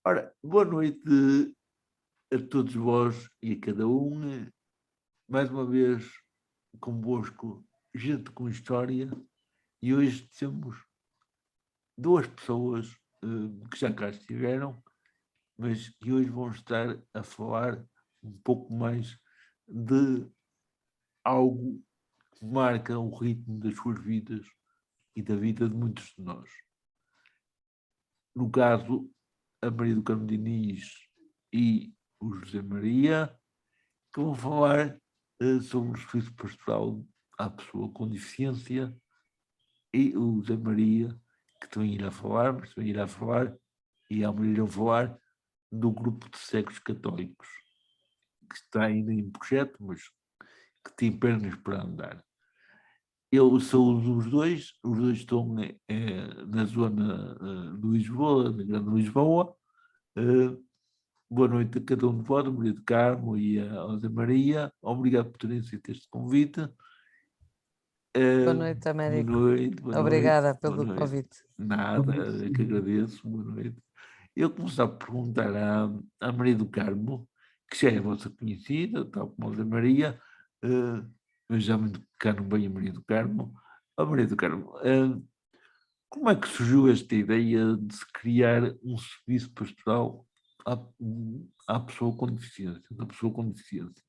Ora, boa noite a todos vós e a cada um. Mais uma vez convosco, gente com história, e hoje temos duas pessoas que já cá estiveram, mas que hoje vão estar a falar um pouco mais de algo que marca o ritmo das suas vidas e da vida de muitos de nós. No caso, a Maria do Carmo Diniz e o José Maria, que vão falar sobre o serviço pastoral à pessoa com deficiência, e o José Maria, que também irá falar, mas também irá falar, e a Maria irão falar do grupo de cegos católicos, que está ainda em projeto, mas que tem pernas para andar. Eu sou os dois estão na zona de Lisboa, na Grande Lisboa. Boa noite a cada um de vós, a Maria do Carmo e a José Maria. Obrigado por terem aceito este convite. Boa noite, Américo. Boa noite, boa Obrigada noite, pelo boa noite. convite. Nada, é que agradeço, boa noite. Eu começava a perguntar à Maria do Carmo, que já é a vossa conhecida, tal como a José Maria, mas já muito cá não bem a Maria do Carmo. A Maria do Carmo, como é que surgiu esta ideia de se criar um serviço pastoral à pessoa com deficiência, da pessoa com deficiência?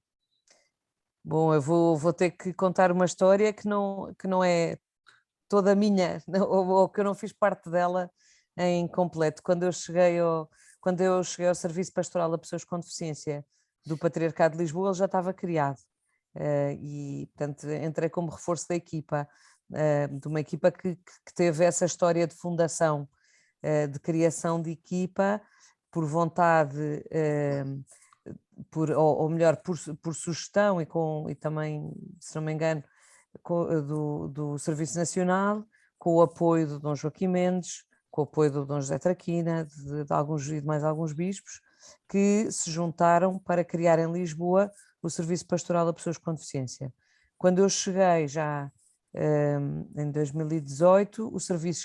Bom, eu vou ter que contar uma história que não é toda minha, ou que eu não fiz parte dela em completo. Quando eu cheguei ao Serviço Pastoral a Pessoas com Deficiência do Patriarcado de Lisboa, ele já estava criado. E, portanto, entrei como reforço da equipa, de uma equipa que teve essa história de fundação, de criação de equipa, por vontade, ou melhor, por sugestão e também, se não me engano, do Serviço Nacional, com o apoio do Dom Joaquim Mendes, com o apoio do Dom José Traquina, de mais alguns bispos, que se juntaram para criar em Lisboa o Serviço Pastoral a Pessoas com Deficiência. Quando eu cheguei já em 2018, o serviço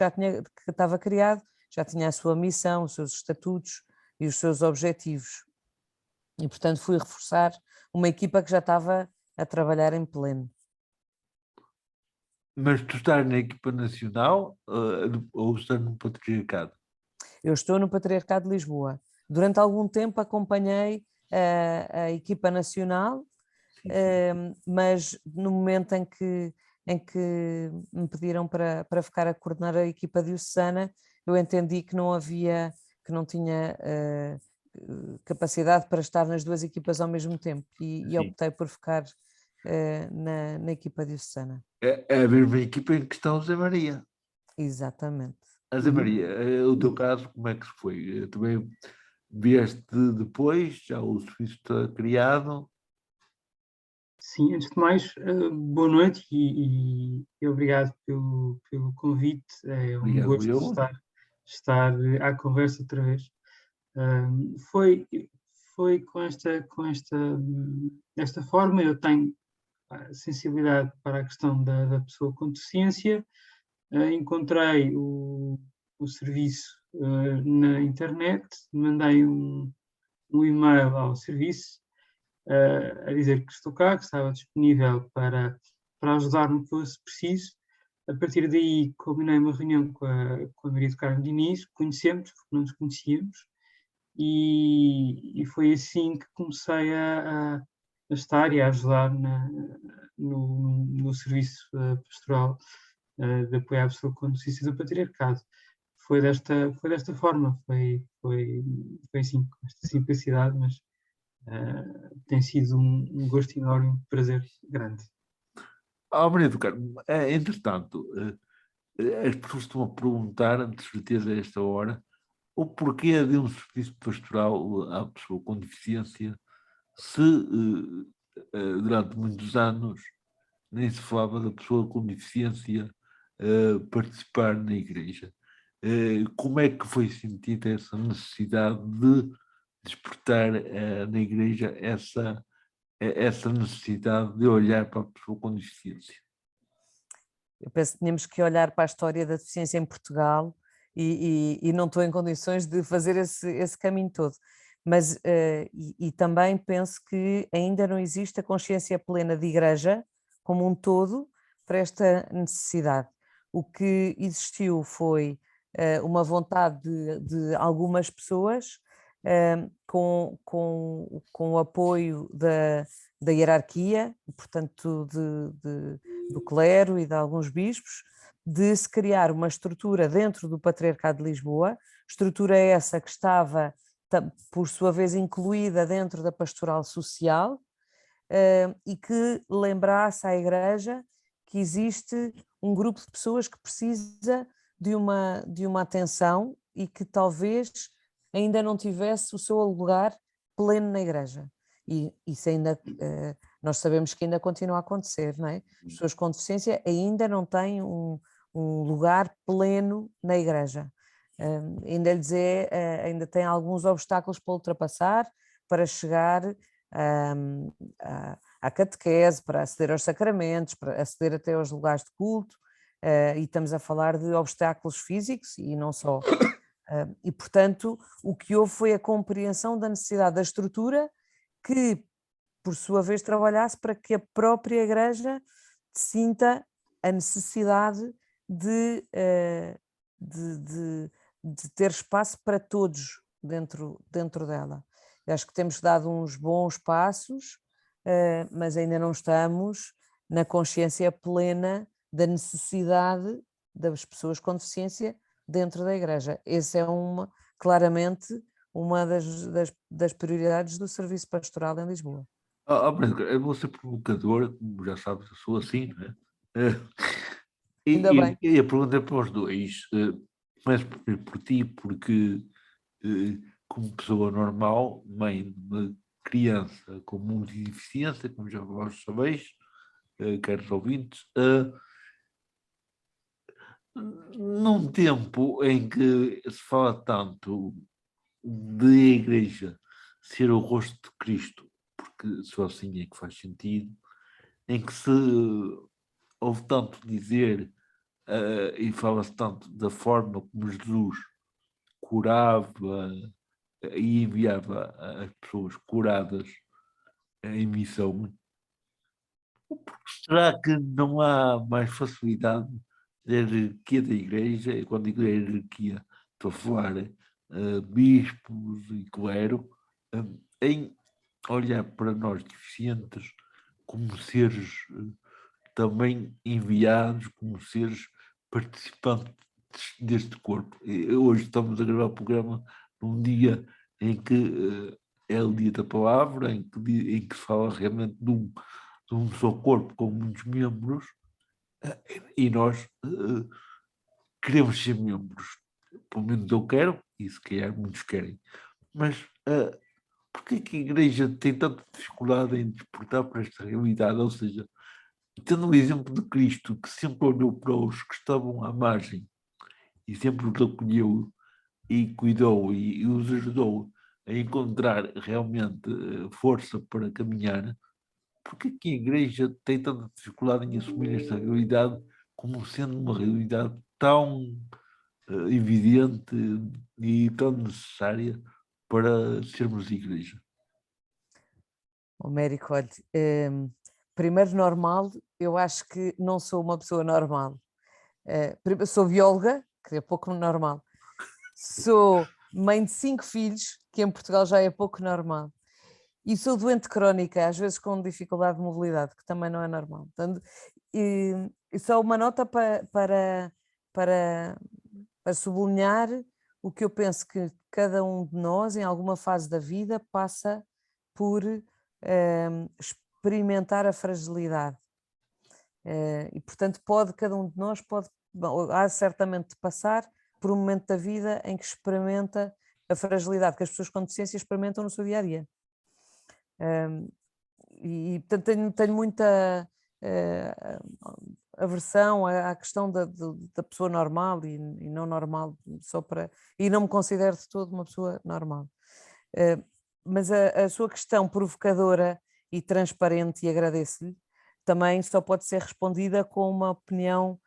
que estava criado, já tinha a sua missão, os seus estatutos e os seus objetivos. E, portanto, fui reforçar uma equipa que já estava a trabalhar em pleno. Mas tu estás na equipa nacional ou estás no patriarcado? Eu estou no Patriarcado de Lisboa. Durante algum tempo acompanhei a equipa nacional, mas no momento em que me pediram para ficar a coordenar a equipa diocesana, eu entendi que não tinha capacidade para estar nas duas equipas ao mesmo tempo e optei por ficar na equipa diocesana. É a mesma equipa em que está o Zé Maria. Exatamente. A Zé Maria, o teu caso, como é que foi? Também vieste depois, já o serviço está criado? Sim, antes de mais, boa noite e obrigado pelo convite. É um Obrigado, gosto eu. estar à conversa outra vez. Foi desta forma. Eu tenho sensibilidade para a questão da pessoa com deficiência. Encontrei o serviço na internet, mandei um e-mail ao serviço a dizer que estou cá, que estava disponível para ajudar no que fosse preciso. A partir daí, combinei uma reunião com a Maria do Carmo Diniz, conhecemos, porque não nos conhecíamos, e foi assim que comecei a estar e a ajudar no serviço pastoral de apoio à pessoa com deficiência do patriarcado. Foi desta forma, foi assim, com esta simplicidade, mas tem sido um gosto enorme, um prazer grande. Maria do Carmo, entretanto, as pessoas estão a perguntar, de certeza a esta hora, o porquê de um serviço pastoral à pessoa com deficiência se durante muitos anos nem se falava da pessoa com deficiência participar na igreja. Como é que foi sentida essa necessidade de despertar na igreja essa necessidade de olhar para a pessoa com deficiência? Eu penso que tínhamos que olhar para a história da deficiência em Portugal e não estou em condições de fazer esse caminho todo. Mas e também penso que ainda não existe a consciência plena de igreja como um todo para esta necessidade. O que existiu foi uma vontade de algumas pessoas, com o apoio da hierarquia, portanto do clero e de alguns bispos, de se criar uma estrutura dentro do Patriarcado de Lisboa, estrutura essa que estava, por sua vez, incluída dentro da pastoral social, e que lembrasse à Igreja que existe um grupo de pessoas que precisa de uma atenção e que talvez ainda não tivesse o seu lugar pleno na Igreja. E isso ainda, nós sabemos que ainda continua a acontecer, não é? As pessoas com deficiência ainda não têm um lugar pleno na Igreja. Ainda tem alguns obstáculos para ultrapassar para chegar à catequese, para aceder aos sacramentos, para aceder até aos lugares de culto, e estamos a falar de obstáculos físicos e não só. E, portanto, o que houve foi a compreensão da necessidade da estrutura que, por sua vez, trabalhasse para que a própria Igreja sinta a necessidade de ter espaço para todos dentro dela. Eu acho que temos dado uns bons passos, mas ainda não estamos na consciência plena da necessidade das pessoas com deficiência dentro da Igreja. Essa é claramente uma das prioridades do serviço pastoral em Lisboa. Branca, eu vou ser provocador, como já sabes, eu sou assim, não é? Ainda bem. E a pergunta é para os dois. Começo por ti, porque como pessoa normal, mãe de uma criança com multideficiência, como já vós sabeis, caros ouvintes, num tempo em que se fala tanto de Igreja ser o rosto de Cristo, porque só assim é que faz sentido, em que se ouve tanto dizer e fala-se tanto da forma como Jesus curava e enviava as pessoas curadas em missão, será que não há mais facilidade da hierarquia da Igreja, e quando digo hierarquia estou a falar bispos e clero, em olhar para nós deficientes como seres também enviados, como seres participantes deste corpo? Hoje estamos a gravar o programa num dia em que é o dia da palavra, em que se fala realmente de um só corpo com muitos membros, e nós queremos ser membros. Pelo menos eu quero, e se calhar muitos querem. Mas porquê que a Igreja tem tanta dificuldade em despertar para esta realidade? Ou seja, tendo o exemplo de Cristo, que sempre olhou para os que estavam à margem e sempre os acolheu e cuidou e os ajudou a encontrar realmente força para caminhar, porque que a Igreja tem tanta dificuldade em assumir esta realidade como sendo uma realidade tão evidente e tão necessária para sermos Igreja? Mérico, olha, primeiro normal, eu acho que não sou uma pessoa normal. Sou bióloga, que é pouco normal. Sou mãe de 5 filhos, que em Portugal já é pouco normal. E sou doente crónica, às vezes com dificuldade de mobilidade, que também não é normal. Portanto, e só uma nota para sublinhar o que eu penso que cada um de nós, em alguma fase da vida, passa por experimentar a fragilidade. E, portanto, cada um de nós há certamente de passar por um momento da vida em que experimenta a fragilidade que as pessoas com deficiência experimentam no seu dia-a-dia. E portanto, tenho muita aversão à questão da pessoa normal e não normal, e não me considero de todo uma pessoa normal. Mas a sua questão provocadora e transparente, e agradeço-lhe, também só pode ser respondida com uma opinião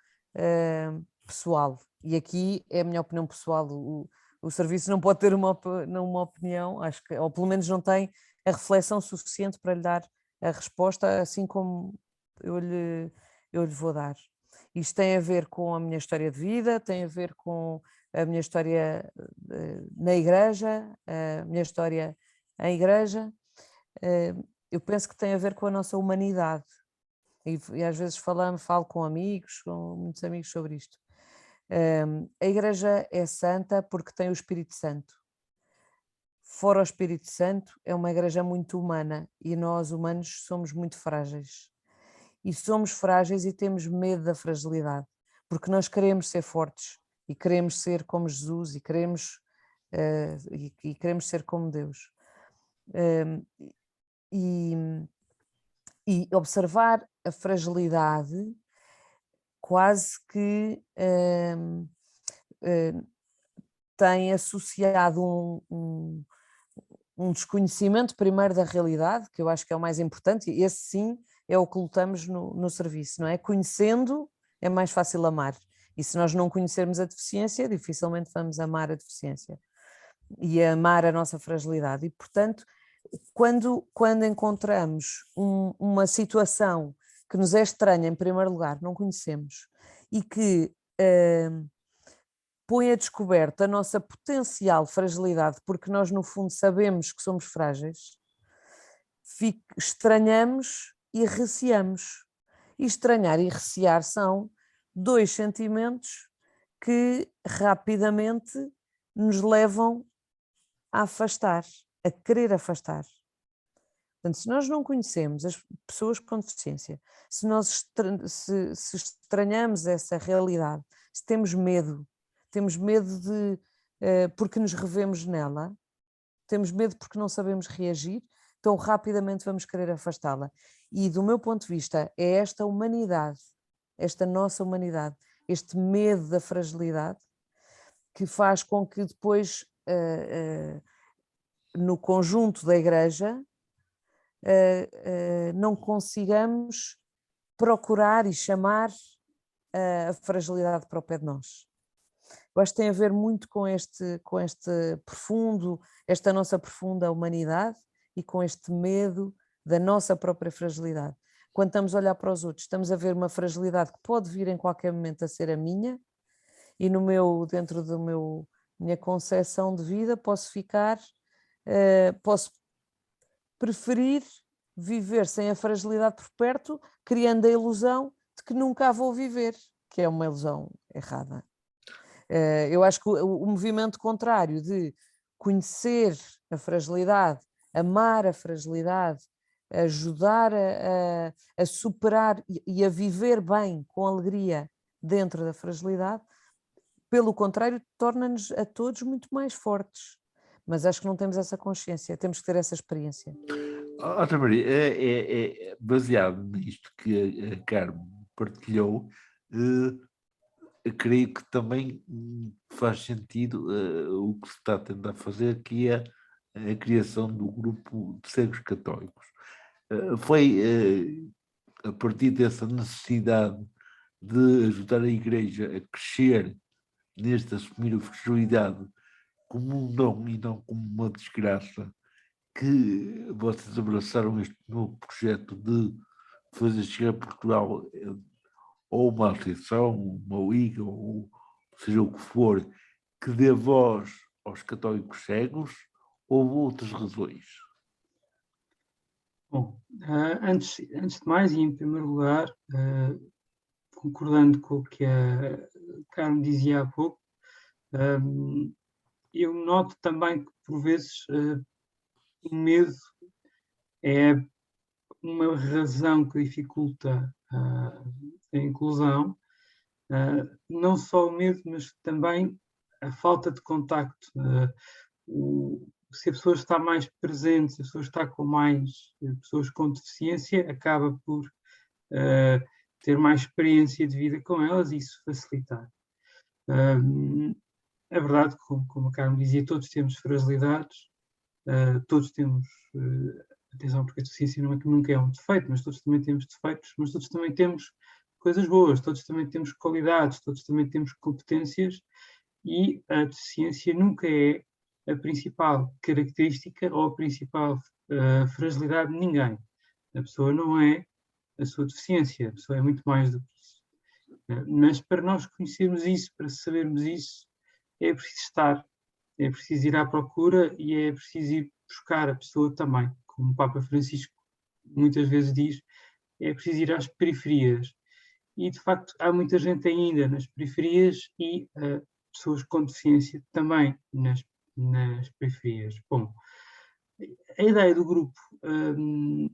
pessoal. e aqui é a minha opinião pessoal, o serviço não pode ter uma opinião, acho que, ou pelo menos não tem a reflexão suficiente para lhe dar a resposta, assim como eu lhe vou dar. Isto tem a ver com a minha história de vida, tem a ver com a minha história na igreja, a minha história em igreja. Eu penso que tem a ver com a nossa humanidade. E às vezes falo com amigos, com muitos amigos sobre isto. A igreja é santa porque tem o Espírito Santo. Fora o Espírito Santo, é uma igreja muito humana e nós humanos somos muito frágeis. E somos frágeis e temos medo da fragilidade, porque nós queremos ser fortes e queremos ser como Jesus e queremos ser como Deus. E observar a fragilidade quase que tem associado um desconhecimento primeiro da realidade, que eu acho que é o mais importante, e esse sim é o que lutamos no serviço, não é? Conhecendo é mais fácil amar, e se nós não conhecermos a deficiência, dificilmente vamos amar a deficiência e amar a nossa fragilidade. E portanto, quando encontramos uma situação que nos é estranha, em primeiro lugar, não conhecemos, e que põe a descoberto a nossa potencial fragilidade, porque nós no fundo sabemos que somos frágeis, estranhamos e receamos. E estranhar e recear são dois sentimentos que rapidamente nos levam a afastar, a querer afastar. Portanto, se nós não conhecemos as pessoas com deficiência, se nós se estranhamos essa realidade, se temos medo de porque nos revemos nela, temos medo porque não sabemos reagir, então rapidamente vamos querer afastá-la. E do meu ponto de vista, é esta humanidade, esta nossa humanidade, este medo da fragilidade, que faz com que depois, no conjunto da igreja, não consigamos procurar e chamar a fragilidade para o pé de nós. Eu acho que tem a ver muito com este profundo, esta nossa profunda humanidade e com este medo da nossa própria fragilidade. Quando estamos a olhar para os outros, estamos a ver uma fragilidade que pode vir em qualquer momento a ser a minha, e dentro da minha concepção de vida posso preferir viver sem a fragilidade por perto, criando a ilusão de que nunca a vou viver, que é uma ilusão errada. Eu acho que o movimento contrário de conhecer a fragilidade, amar a fragilidade, ajudar a superar e a viver bem, com alegria, dentro da fragilidade, pelo contrário, torna-nos a todos muito mais fortes. Mas acho que não temos essa consciência, temos que ter essa experiência. Outra Maria, é baseado nisto que a Carmen partilhou, eu creio que também faz sentido o que se está a tentar fazer, que é a criação do grupo de cegos católicos. Foi a partir dessa necessidade de ajudar a Igreja a crescer neste assumir a fragilidade como um dom e não como uma desgraça, que vocês abraçaram este novo projeto de fazer chegar a Portugal ou uma associação, uma liga, ou seja o que for, que dê voz aos católicos cegos, ou outras razões? Bom, antes de mais, e em primeiro lugar, concordando com o que a Carmen dizia há pouco, eu noto também que, por vezes, o medo é uma razão que dificulta a inclusão, não só o medo, mas também a falta de contacto. Se a pessoa está mais presente, se a pessoa está com mais pessoas com deficiência, acaba por ter mais experiência de vida com elas e isso facilitar. É verdade, como a Carmen dizia, todos temos fragilidades, todos temos, atenção, porque a deficiência nunca é um defeito, mas todos também temos defeitos, mas todos também temos coisas boas, todos também temos qualidades, todos também temos competências, e a deficiência nunca é a principal característica ou a principal fragilidade de ninguém. A pessoa não é a sua deficiência, a pessoa é muito mais do que isso. Mas para nós conhecermos isso, para sabermos isso, é preciso estar, é preciso ir à procura e é preciso ir buscar a pessoa também, como o Papa Francisco muitas vezes diz, é preciso ir às periferias. E, de facto, há muita gente ainda nas periferias e pessoas com deficiência também nas periferias. Bom, a ideia do grupo de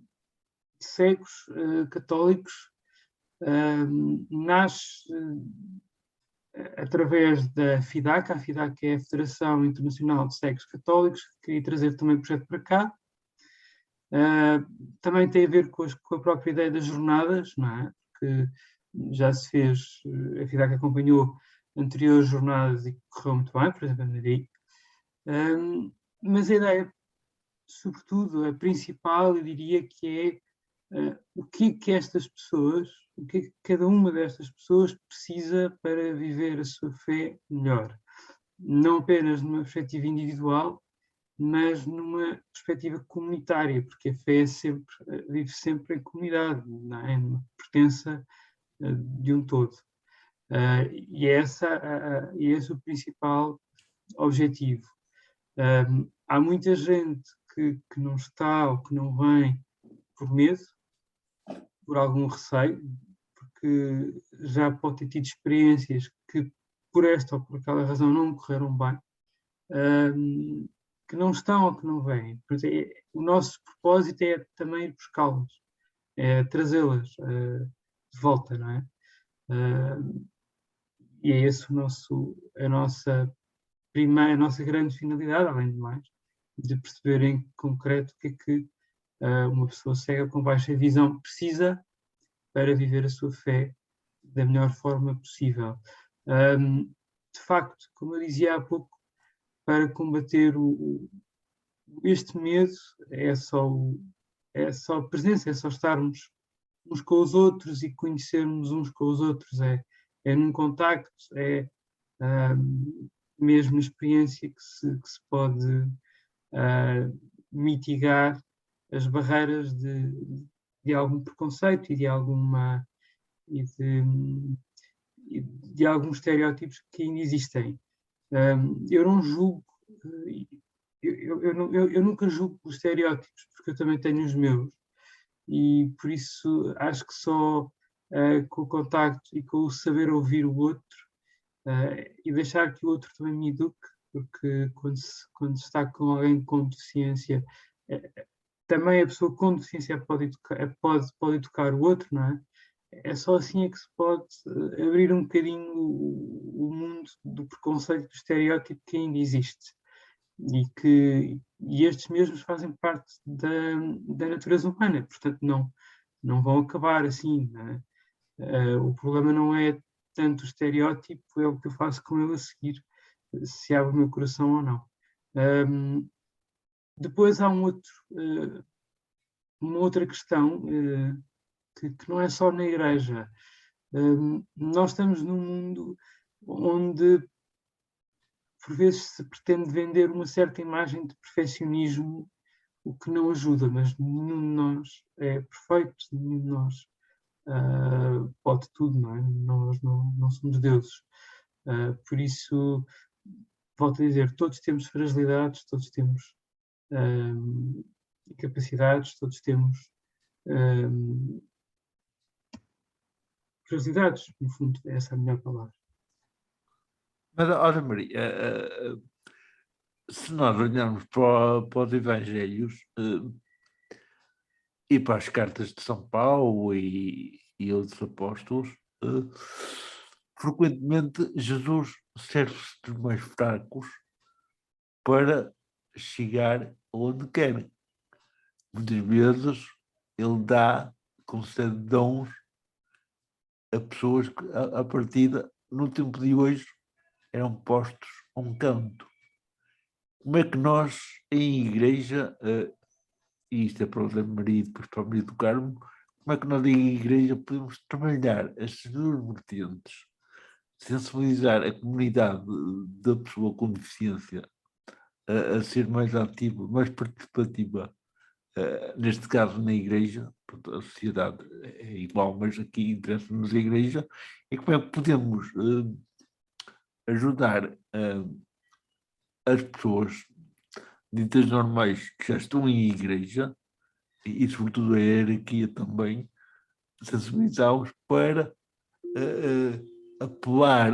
cegos católicos nasce através da FIDAC. A FIDAC é a Federação Internacional de Cegos Católicos, que queria trazer também o projeto para cá. Também tem a ver com a própria ideia das jornadas, não é? Que já se fez, a FIDAC acompanhou anteriores jornadas e correu muito bem, por exemplo, em Madrid. Mas a ideia, sobretudo, a principal, eu diria que é o que estas pessoas, o que cada uma destas pessoas precisa para viver a sua fé melhor. Não apenas numa perspectiva individual, mas numa perspectiva comunitária, porque a fé vive sempre em comunidade, não é? Numa pertença de um todo. E é esse o principal objetivo. Há muita gente que não está ou que não vem por medo, por algum receio, porque já pode ter tido experiências que por esta ou por aquela razão não correram bem, que não estão ou que não vêm. O nosso propósito é também ir buscá-las, é trazê-las de volta, não é? E é esse a nossa grande finalidade, além de mais, de perceber em concreto o que é que uma pessoa cega com baixa visão precisa para viver a sua fé da melhor forma possível. De facto, como eu dizia há pouco, para combater este medo é só a presença, é só estarmos uns com os outros e conhecermos uns com os outros, é num contacto, mesmo na experiência que se pode mitigar as barreiras de algum preconceito e de alguns estereótipos que ainda existem. Eu não julgo, eu nunca julgo os estereótipos, porque eu também tenho os meus, e por isso acho que só com o contacto e com o saber ouvir o outro e deixar que o outro também me eduque, porque quando se está com alguém com deficiência, também a pessoa com deficiência pode educar o outro, não é? É só assim é que se pode abrir um bocadinho o mundo do preconceito, do estereótipo que ainda existe. E estes mesmos fazem parte da natureza humana, portanto não vão acabar assim, não é? O problema não é tanto o estereótipo, é o que eu faço com ele a seguir, se abre o meu coração ou não. Depois há uma outra questão que não é só na igreja. Nós estamos num mundo onde por vezes se pretende vender uma certa imagem de perfeccionismo, o que não ajuda, mas nenhum de nós é perfeito, nenhum de nós pode tudo, não é? Nós não somos deuses. Por isso, volto a dizer, todos temos fragilidades, todos temos capacidades, todos temos fragilidades, no fundo, essa é a melhor palavra. Mas, olha, Maria, se nós olharmos para os Evangelhos e para as cartas de São Paulo e outros apóstolos, frequentemente Jesus serve-se dos mais fracos para chegar onde quer. Muitas vezes ele concede dons a pessoas que, à partida, no tempo de hoje, eram postos a um canto. Como é que nós, em igreja, e isto é para o Zé Maria e depois para o Maria do Carmo, como como é que nós, da igreja, podemos trabalhar estas duas vertentes, sensibilizar a comunidade da pessoa com deficiência a ser mais ativa, mais participativa, neste caso na igreja, porque a sociedade é igual, mas aqui interessa-nos a igreja, e como é que podemos ajudar as pessoas ditas normais que já estão em igreja, e sobretudo a hierarquia também, sensibilizá-los para apelar,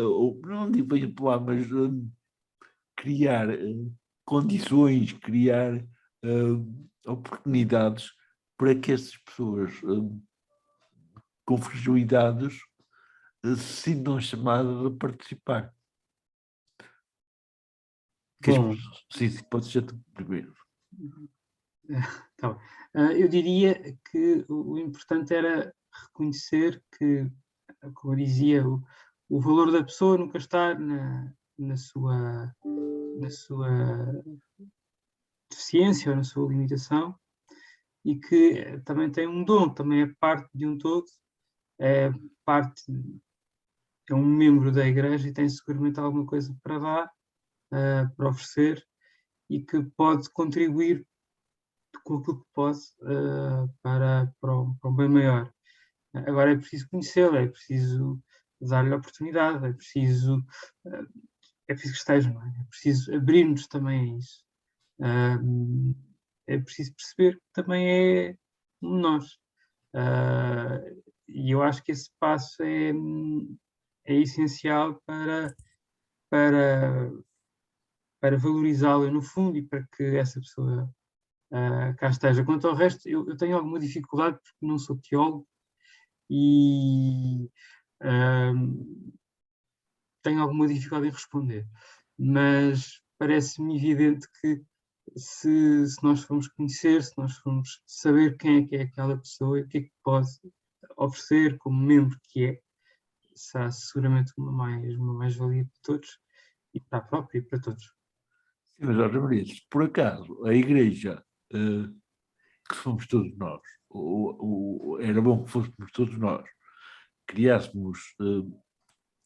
ou não digo bem apelar, mas criar condições, criar oportunidades para que essas pessoas com fragilidades se sintam chamadas a participar. Bom, Sim, pode ser tu primeiro. Tá bem. Eu diria que o importante era reconhecer que, como eu dizia, o valor da pessoa nunca está na sua deficiência ou na sua limitação, e que também tem um dom, também é parte de um todo, é parte, é um membro da igreja e tem seguramente alguma coisa para dar, para oferecer, e que pode contribuir com aquilo que pode para um bem maior. Agora é preciso conhecê-lo, é preciso dar-lhe a oportunidade, é preciso que esteja, não é? É preciso abrir-nos também a isso. É preciso perceber que também é um de nós. E eu acho que esse passo é essencial para, para valorizá-lo no fundo e para que essa pessoa cá esteja. Quanto ao resto, eu tenho alguma dificuldade porque não sou teólogo e tenho alguma dificuldade em responder, mas parece-me evidente que se nós formos conhecer, se nós formos saber quem é aquela pessoa e o que é que pode oferecer como membro que é, será seguramente uma mais-valia para todos e para a própria e para todos. Sim, mas, Jorge Maria, se por acaso a igreja, que somos todos nós, era bom que fôssemos todos nós, criássemos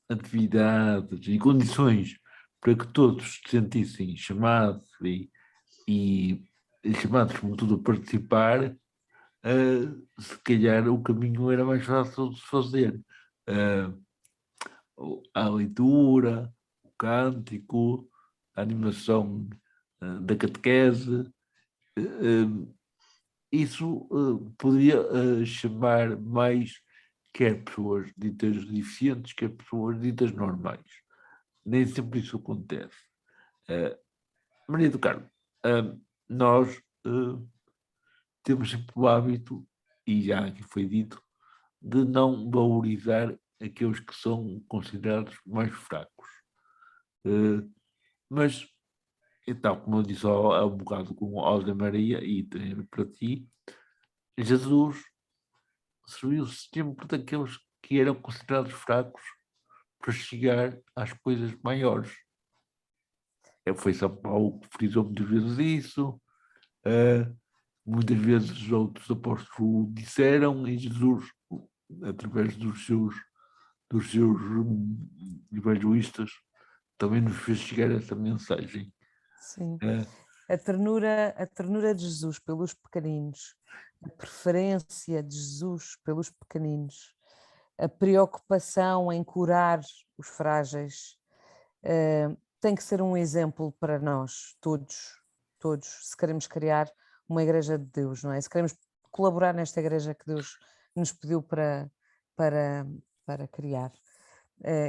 atividades e condições para que todos se sentissem chamados e chamados, sobretudo, a participar, se calhar o caminho era mais fácil de se fazer. A leitura, o cântico, a animação da catequese, isso poderia chamar mais quer pessoas ditas deficientes, quer pessoas ditas normais. Nem sempre isso acontece. Maria do Carmo, nós temos sempre o hábito, e já aqui foi dito, de não valorizar aqueles que são considerados mais fracos. Mas, então, como eu disse há um bocado com a José Maria, e também para ti, Jesus serviu-se sempre daqueles que eram considerados fracos para chegar às coisas maiores. Foi São Paulo que frisou muitas vezes isso, muitas vezes os outros apóstolos disseram, e Jesus, através dos seus evangelistas, também nos fez chegar essa mensagem. Sim. A ternura de Jesus pelos pequeninos, a preferência de Jesus pelos pequeninos, a preocupação em curar os frágeis, tem que ser um exemplo para nós, todos, se queremos criar uma igreja de Deus, não é? Se queremos colaborar nesta igreja que Deus nos pediu para criar.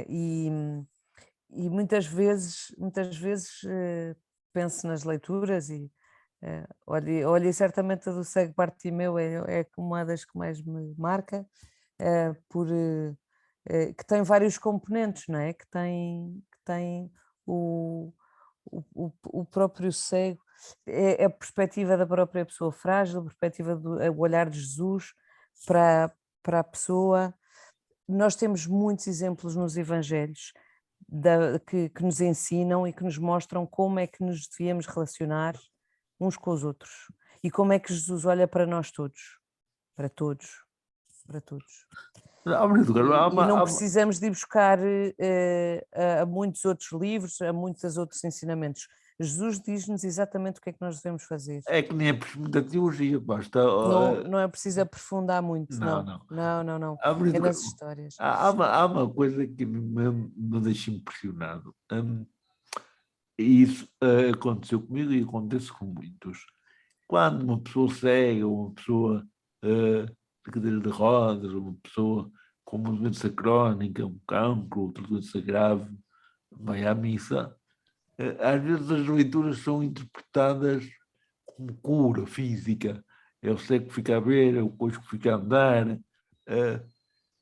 E muitas vezes penso nas leituras e olha, certamente a do cego Bartimeu é uma das que mais me marca, que tem vários componentes, não é? Que tem o próprio cego, é a perspectiva da própria pessoa frágil, a perspectiva o olhar de Jesus para a pessoa. Nós temos muitos exemplos nos Evangelhos que nos ensinam e que nos mostram como é que nos devíamos relacionar uns com os outros e como é que Jesus olha para nós todos, para todos. para todos. Não, E não precisamos de ir buscar a muitos outros livros, a muitos outros ensinamentos. Jesus diz-nos exatamente o que é que nós devemos fazer. é que nem é preciso da teologia, basta. Não é preciso aprofundar muito, Não, não. Há É nas histórias. há uma coisa que me deixa impressionado. E isso aconteceu comigo e acontece com muitos. Quando uma pessoa cega, ou uma pessoa de cadeira de rodas, ou uma pessoa com uma doença crónica, um cancro, outra doença grave, vai à missa, às vezes as leituras são interpretadas como cura física. É o cego que fica a ver, é o coxo que fica a andar,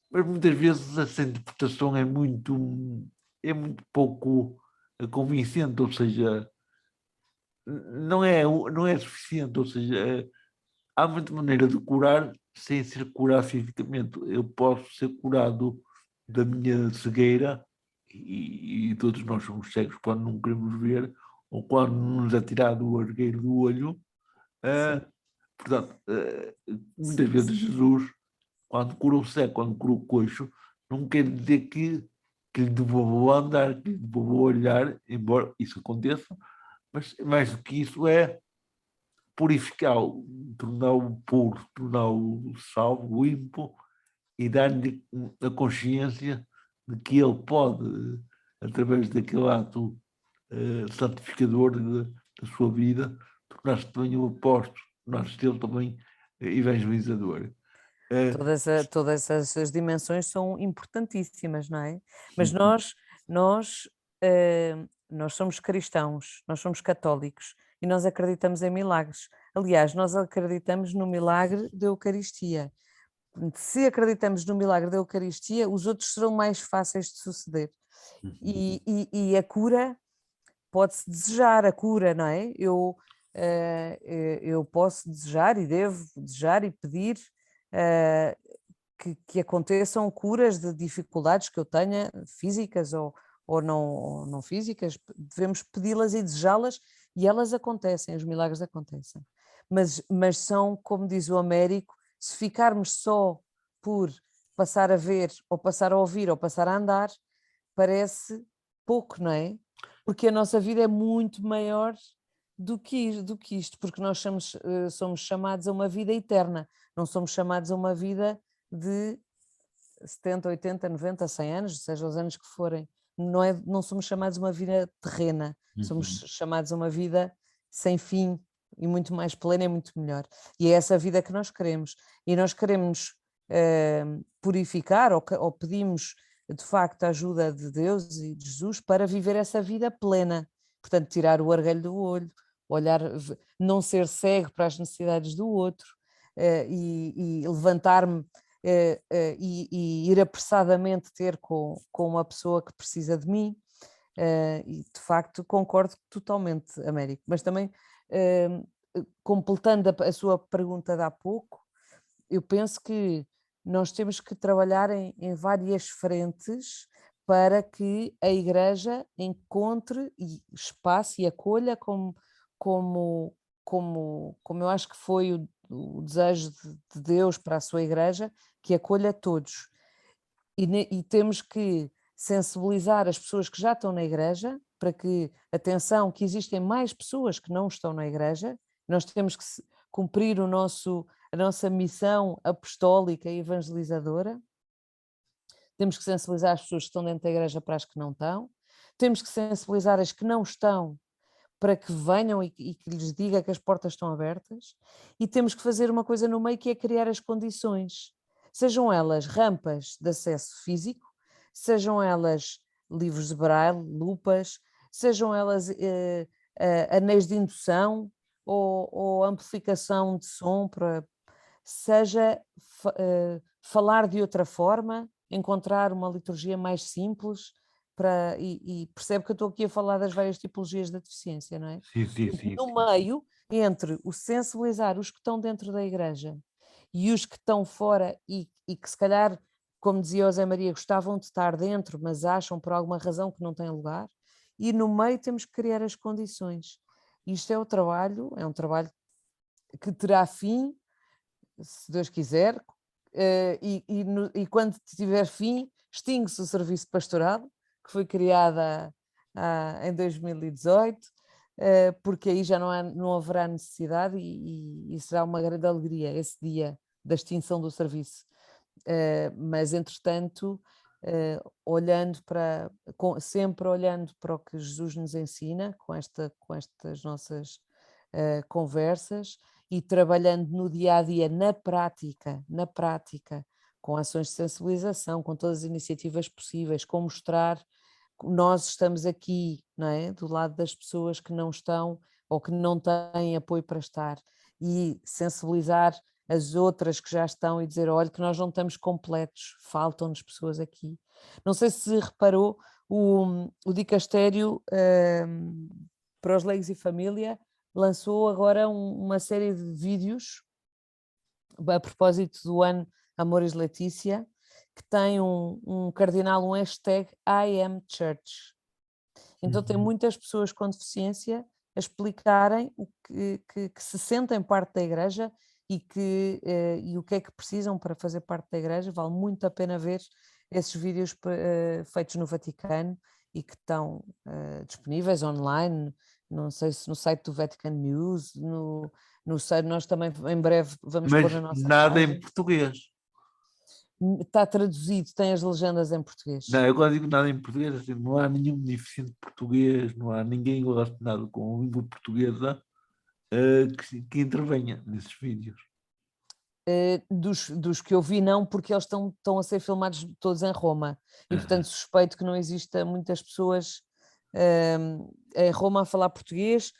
mas muitas vezes essa interpretação é muito pouco convincente, ou seja, não é suficiente, ou seja, há muita maneira de curar sem ser curado fisicamente. Eu posso ser curado da minha cegueira, e todos nós somos cegos quando não queremos ver, ou quando nos é tirado o argueiro do olho. Portanto, muitas vezes Jesus, quando cura o cego, quando cura o coxo, não quer dizer que lhe devolvou a andar, que lhe devolvou a olhar, embora isso aconteça, mas mais do que isso é purificá-lo, torná-lo puro, torná-lo salvo, limpo, e dar-lhe a consciência de que ele pode, através daquele ato santificador da sua vida, tornar-se também um apóstolo, tornar-se ele também evangelizador. Todas essas dimensões são importantíssimas, não é? Mas Sim. nós somos cristãos, nós somos católicos e nós acreditamos em milagres. Aliás, nós acreditamos no milagre da Eucaristia. Se acreditamos no milagre da Eucaristia, os outros serão mais fáceis de suceder. E a cura, pode-se desejar a cura, não é? Eu posso desejar e devo desejar e pedir que aconteçam curas de dificuldades que eu tenha, físicas ou não físicas, devemos pedi-las e desejá-las, e elas acontecem, os milagres acontecem. Mas são, como diz o Américo, se ficarmos só por passar a ver, ou passar a ouvir, ou passar a andar, parece pouco, não é? Porque a nossa vida é muito maior do que isto, porque nós somos chamados a uma vida eterna, não somos chamados a uma vida de 70, 80, 90, 100 anos, seja os anos que forem. Não somos chamados a uma vida terrena, somos chamados a uma vida sem fim e muito mais plena e muito melhor. E é essa vida que nós queremos. E nós queremos purificar ou pedimos de facto a ajuda de Deus e de Jesus para viver essa vida plena. Portanto, tirar o argueiro do olho, olhar, não ser cego para as necessidades do outro, e levantar-me e ir apressadamente ter com uma pessoa que precisa de mim. E de facto concordo totalmente, Américo. Mas também, completando a sua pergunta de há pouco, eu penso que nós temos que trabalhar em várias frentes para que a Igreja encontre espaço e acolha como eu acho que foi o desejo de Deus para a sua Igreja, que acolha todos. E temos que sensibilizar as pessoas que já estão na Igreja para que, atenção, que existem mais pessoas que não estão na Igreja, nós temos que cumprir a nossa missão apostólica e evangelizadora. Temos que sensibilizar as pessoas que estão dentro da Igreja para as que não estão. Temos que sensibilizar as que não estão para que venham e que lhes diga que as portas estão abertas. E temos que fazer uma coisa no meio, que é criar as condições. Sejam elas rampas de acesso físico, sejam elas livros de braille, lupas, sejam elas anéis de indução ou amplificação de som, seja falar de outra forma, encontrar uma liturgia mais simples, e percebe que eu estou aqui a falar das várias tipologias da deficiência, não é? Sim. No meio, entre o sensibilizar os que estão dentro da Igreja e os que estão fora e que se calhar, como dizia José Maria, gostavam de estar dentro, mas acham por alguma razão que não têm lugar, e no meio temos que criar as condições. Isto é um trabalho que terá fim, se Deus quiser, e quando tiver fim, extingue-se o serviço pastoral, que foi criada em 2018, porque aí já não haverá necessidade e será uma grande alegria esse dia da extinção do serviço. Mas, entretanto, sempre olhando para o que Jesus nos ensina, com estas nossas conversas, e trabalhando no dia a dia, na prática, com ações de sensibilização, com todas as iniciativas possíveis, com mostrar que nós estamos aqui, não é? Do lado das pessoas que não estão ou que não têm apoio para estar, e sensibilizar as outras que já estão e dizer, olha, que nós não estamos completos, faltam-nos pessoas aqui. Não sei se reparou, o Dicastério para os Leigos e Família lançou agora uma série de vídeos a propósito do ano Amoris Letícia, que tem um cardinal, um hashtag I am Church. Então tem muitas pessoas com deficiência a explicarem que se sentem parte da Igreja e o que é que precisam para fazer parte da Igreja. Vale muito a pena ver esses vídeos feitos no Vaticano e que estão disponíveis online, não sei se no site do Vatican News, no site, nós também em breve vamos pôr na nossa nada página. em português. Está traduzido, tem as legendas em português. Não, eu quando digo nada em português, assim, não há nenhum deficiente português, não há ninguém relacionado com a língua portuguesa que intervenha nesses vídeos. Dos que eu vi não, porque eles estão a ser filmados todos em Roma e portanto suspeito que não exista muitas pessoas em Roma a falar português,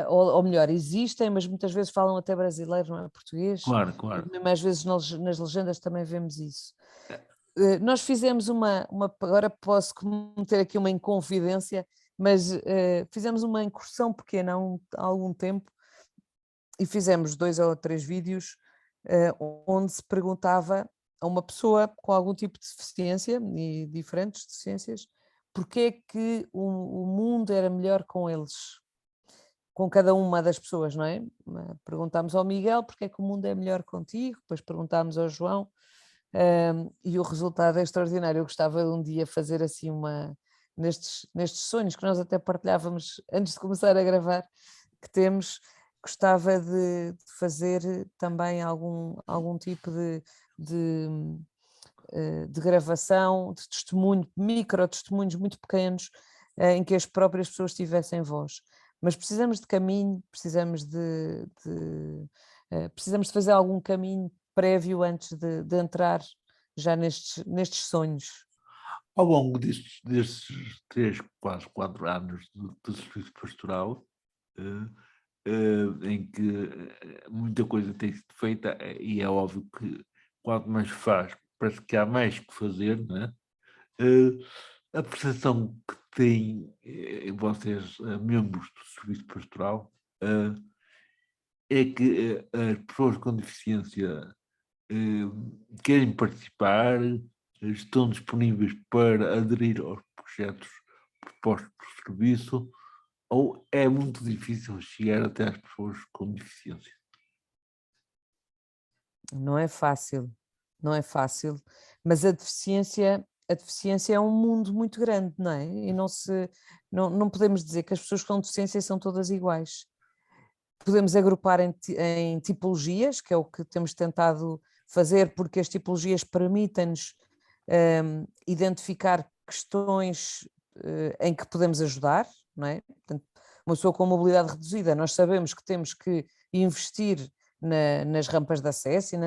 ou melhor, existem, mas muitas vezes falam até brasileiro, não é português. Claro, claro. E mesmo às vezes nas legendas também vemos isso. Nós fizemos agora posso cometer aqui uma inconfidência, mas fizemos uma incursão pequena há algum tempo e fizemos 2 ou 3 vídeos onde se perguntava a uma pessoa com algum tipo de deficiência e diferentes deficiências porque é que o mundo era melhor com eles, com cada uma das pessoas, não é? Perguntámos ao Miguel porque é que o mundo é melhor contigo, depois perguntámos ao João e o resultado é extraordinário. Eu gostava de um dia fazer assim nestes sonhos que nós até partilhávamos antes de começar a gravar, que temos. Gostava de fazer também algum tipo de gravação, de testemunho, micro-testemunhos muito pequenos, em que as próprias pessoas tivessem voz. Mas precisamos de caminho, precisamos de fazer algum caminho prévio antes de entrar já nestes sonhos. Ao longo destes 3, quase 4 anos do serviço pastoral, em que muita coisa tem sido feita, e é óbvio que quanto mais faz, parece que há mais que fazer, não é? A percepção que têm vocês, membros do serviço pastoral, é que as pessoas com deficiência querem participar, estão disponíveis para aderir aos projetos propostos do serviço, ou é muito difícil chegar até às pessoas com deficiência? Não é fácil, mas a deficiência é um mundo muito grande, não é? E não podemos dizer que as pessoas com deficiência são todas iguais. Podemos agrupar em tipologias, que é o que temos tentado fazer, porque as tipologias permitem-nos identificar questões em que podemos ajudar, não é? Portanto, uma pessoa com mobilidade reduzida, nós sabemos que temos que investir nas rampas de acesso e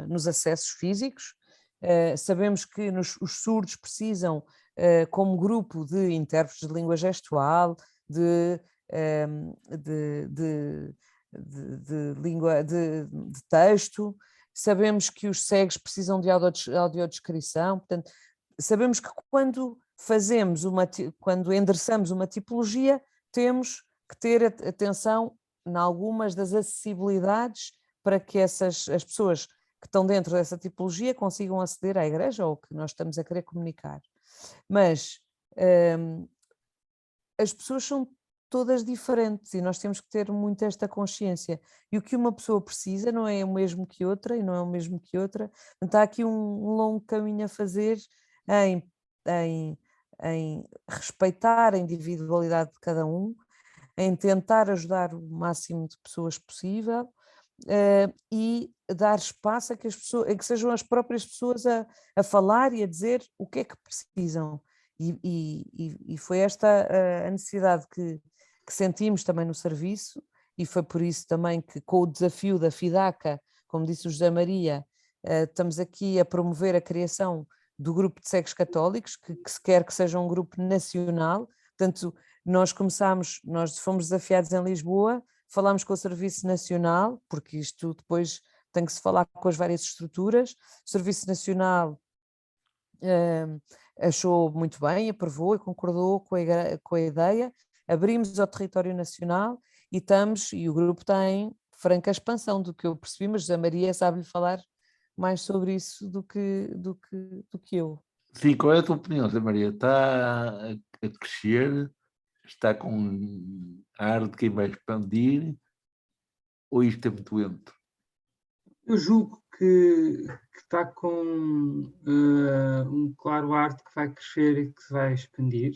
nos acessos físicos. Sabemos que os surdos precisam, como grupo, de intérpretes de língua gestual, de texto. Sabemos que os cegos precisam de audiodescrição. Portanto, sabemos que quando endereçamos uma tipologia, temos que ter atenção em algumas das acessibilidades para que as pessoas que estão dentro dessa tipologia consigam aceder à igreja ou que nós estamos a querer comunicar. Mas as pessoas todas diferentes e nós temos que ter muito esta consciência. E o que uma pessoa precisa não é o mesmo que outra e não é o mesmo que outra. Portanto, há aqui um longo caminho a fazer em, em, em respeitar a individualidade de cada um, em tentar ajudar o máximo de pessoas possível, e dar espaço a que as pessoas, a que sejam as próprias pessoas a falar e a dizer o que é que precisam. E foi esta a necessidade que sentimos também no serviço, e foi por isso também que, com o desafio da FIDACA, como disse o José Maria, estamos aqui a promover a criação do grupo de cegos católicos, que se quer que seja um grupo nacional. Portanto, nós fomos desafiados em Lisboa, falámos com o Serviço Nacional, porque isto depois tem que se falar com as várias estruturas. O Serviço Nacional achou muito bem, aprovou e concordou com a ideia. Abrimos ao território nacional e o grupo está em franca expansão, do que eu percebi, mas José Maria sabe-lhe falar mais sobre isso do que eu. Sim, qual é a tua opinião, Zé Maria? Está a crescer? Está com ar de quem vai expandir? Ou isto é muito lento? Eu julgo que está com um claro ar de que vai crescer e que se vai expandir.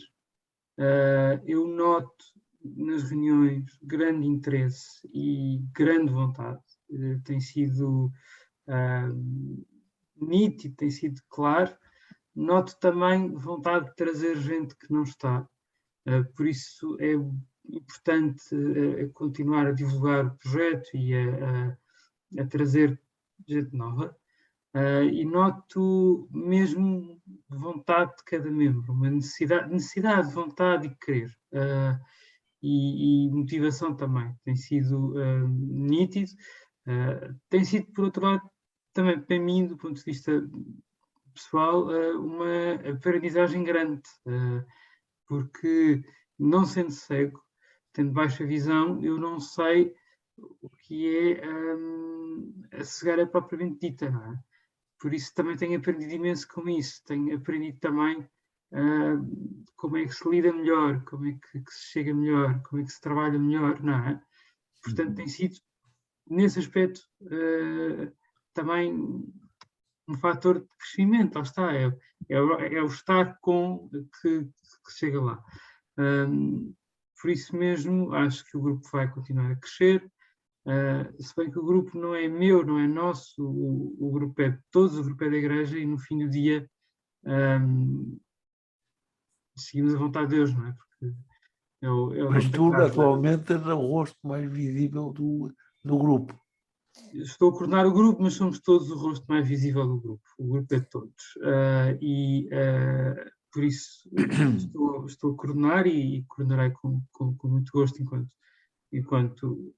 Eu noto nas reuniões grande interesse e grande vontade. Tem sido nítido, tem sido claro. Noto também vontade de trazer gente que não está. Por isso é importante continuar a divulgar o projeto e a trazer gente nova. E noto mesmo vontade de cada membro, uma necessidade, vontade e querer. E motivação também. Tem sido nítido. Tem sido, por outro lado, também para mim, do ponto de vista pessoal, uma aprendizagem grande, porque não sendo cego, tendo baixa visão, eu não sei o que é a cegueira propriamente dita, não é? Por isso também tenho aprendido imenso com isso, tenho aprendido também como é que se lida melhor, como é que se chega melhor, como é que se trabalha melhor, não é? Portanto, tem sido, nesse aspecto, também um fator de crescimento, lá está, é o estar com que chega lá. Por isso mesmo, acho que o grupo vai continuar a crescer, se bem que o grupo não é meu, não é nosso, o grupo é de todos, o grupo é da igreja e no fim do dia seguimos a vontade de Deus, não é? Porque é o Mas nome da tu, casa. atualmente, és o rosto mais visível do grupo. Estou a coordenar o grupo, mas somos todos o rosto mais visível do grupo. O grupo é de todos. Por isso estou a coordenar e coordenarei com muito gosto enquanto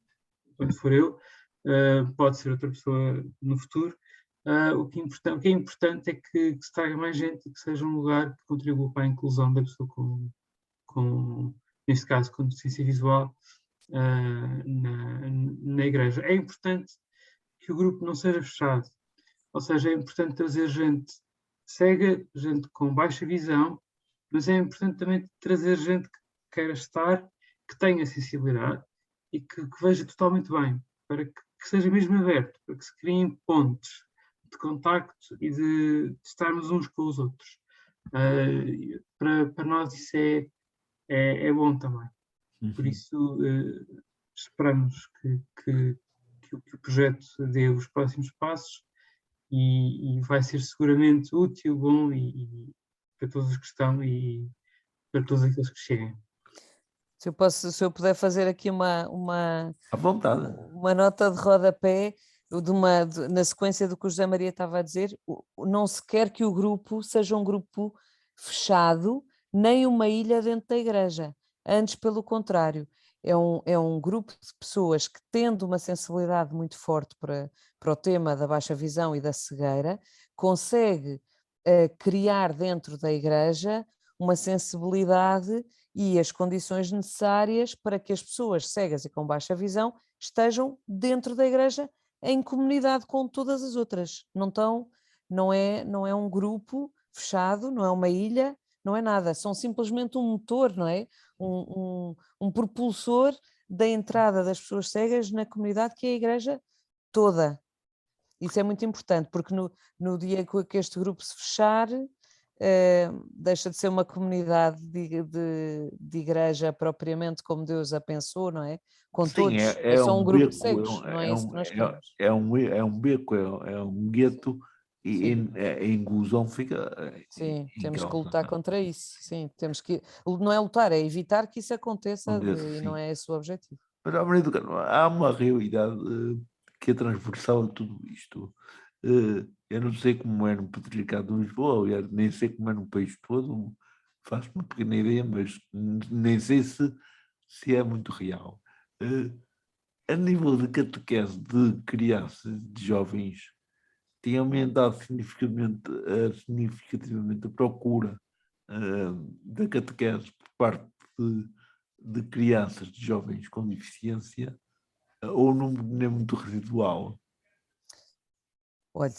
for eu. Pode ser outra pessoa no futuro. O que é importante é que se traga mais gente e que seja um lugar que contribua para a inclusão da pessoa neste caso, com deficiência visual na igreja. É importante que o grupo não seja fechado, ou seja, é importante trazer gente cega, gente com baixa visão, mas é importante também trazer gente que queira estar, que tenha sensibilidade e que veja totalmente bem, para que seja mesmo aberto, para que se criem pontes de contacto e de estarmos uns com os outros. Para nós isso é bom também. Por isso esperamos que o projeto dê os próximos passos e vai ser seguramente útil, bom e para todos os que estão e para todos aqueles que cheguem. Se eu puder fazer aqui uma À vontade. uma nota de rodapé na sequência do que o José Maria estava a dizer, não se quer que o grupo seja um grupo fechado, nem uma ilha dentro da igreja. Antes, pelo contrário, é um grupo de pessoas que, tendo uma sensibilidade muito forte para o tema da baixa visão e da cegueira, consegue criar dentro da igreja uma sensibilidade e as condições necessárias para que as pessoas cegas e com baixa visão estejam dentro da igreja em comunidade com todas as outras. Não é um grupo fechado, não é uma ilha, não é nada, são simplesmente um motor, não é? Um propulsor da entrada das pessoas cegas na comunidade, que é a igreja toda. Isso é muito importante, porque no dia que este grupo se fechar, deixa de ser uma comunidade de igreja propriamente como Deus a pensou, não é? Com Sim, todos, é só um grupo de cegos, não é isso que nós queremos. é um beco, é um gueto e Sim. a inclusão fica Sim, em temos que causa. lutar contra isso, sim, temos que, não é lutar, é evitar que isso aconteça e não Sim. é esse o objetivo. Mas, há uma realidade que é transversal a tudo isto. Eu não sei como é no Patriarcado de Lisboa, aliás, nem sei como é no país todo, faço uma pequena ideia, mas nem sei se é muito real. A nível de catequese de crianças, de jovens, tem aumentado significativamente a procura da catequese por parte de crianças, de jovens com deficiência, ou num é muito residual? Olha,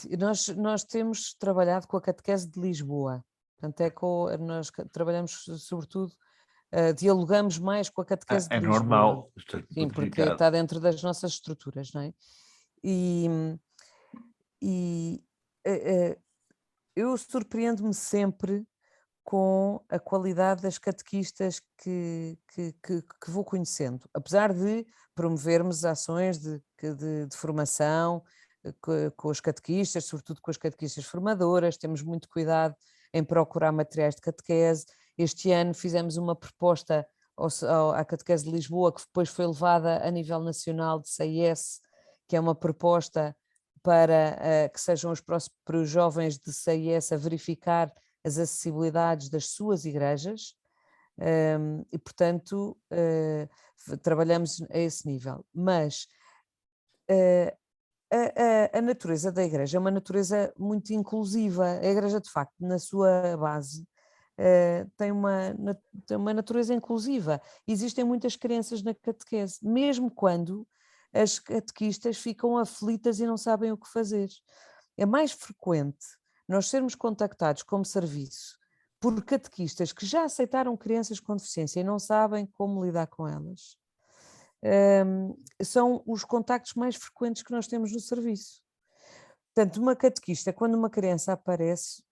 nós temos trabalhado com a catequese de Lisboa, portanto nós trabalhamos sobretudo, dialogamos mais com a catequese É de Lisboa, normal, estar sim, porque patriarcado. está dentro das nossas estruturas, não é? E eu surpreendo-me sempre com a qualidade das catequistas que vou conhecendo, apesar de promovermos ações de formação com os catequistas, sobretudo com as catequistas formadoras, temos muito cuidado em procurar materiais de catequese. Este ano fizemos uma proposta à Catequese de Lisboa, que depois foi levada a nível nacional de CIS, que é uma proposta para que sejam os próprios jovens de CIS a verificar as acessibilidades das suas igrejas, e portanto trabalhamos a esse nível. Mas a natureza da igreja é uma natureza muito inclusiva. A igreja, de facto, na sua base, tem uma natureza inclusiva. Existem muitas crenças na catequese, mesmo quando as catequistas ficam aflitas e não sabem o que fazer. É mais frequente nós sermos contactados como serviço por catequistas que já aceitaram crianças com deficiência e não sabem como lidar com elas. São os contactos mais frequentes que nós temos no serviço. Portanto, uma catequista, quando uma criança aparece,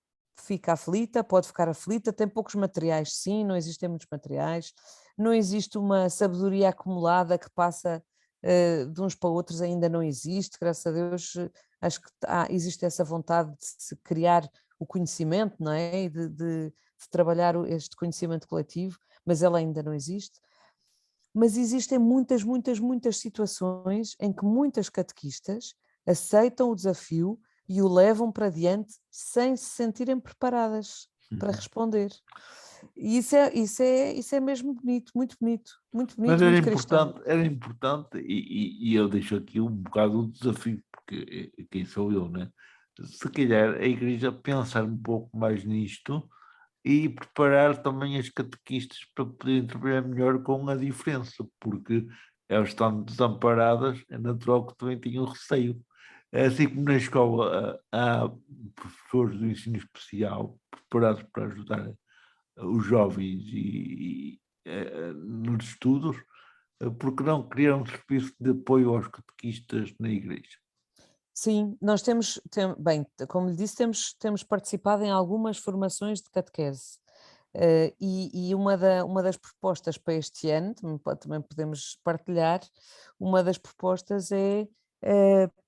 fica aflita, pode ficar aflita, tem poucos materiais, sim, não existem muitos materiais, não existe uma sabedoria acumulada que passa de uns para outros, ainda não existe, graças a Deus, acho que existe essa vontade de se criar o conhecimento, não é? E de trabalhar este conhecimento coletivo, mas ela ainda não existe. Mas existem muitas situações em que muitas catequistas aceitam o desafio e o levam para diante sem se sentirem preparadas para responder. E isso é mesmo bonito, muito bonito, muito Mas bonito, muito cristão. era importante e eu deixo aqui um bocado o desafio, porque quem sou eu, né? Se calhar a igreja pensar um pouco mais nisto e preparar também as catequistas para poderem trabalhar melhor com a diferença, porque elas estão desamparadas, é natural que também tenham receio. Assim como na escola há professores do ensino especial preparados para ajudar os jovens nos estudos, porque não criar um serviço de apoio aos catequistas na igreja? Sim, nós bem, como lhe disse, temos participado em algumas formações de catequese. E uma das propostas para este ano, também podemos partilhar, uma das propostas é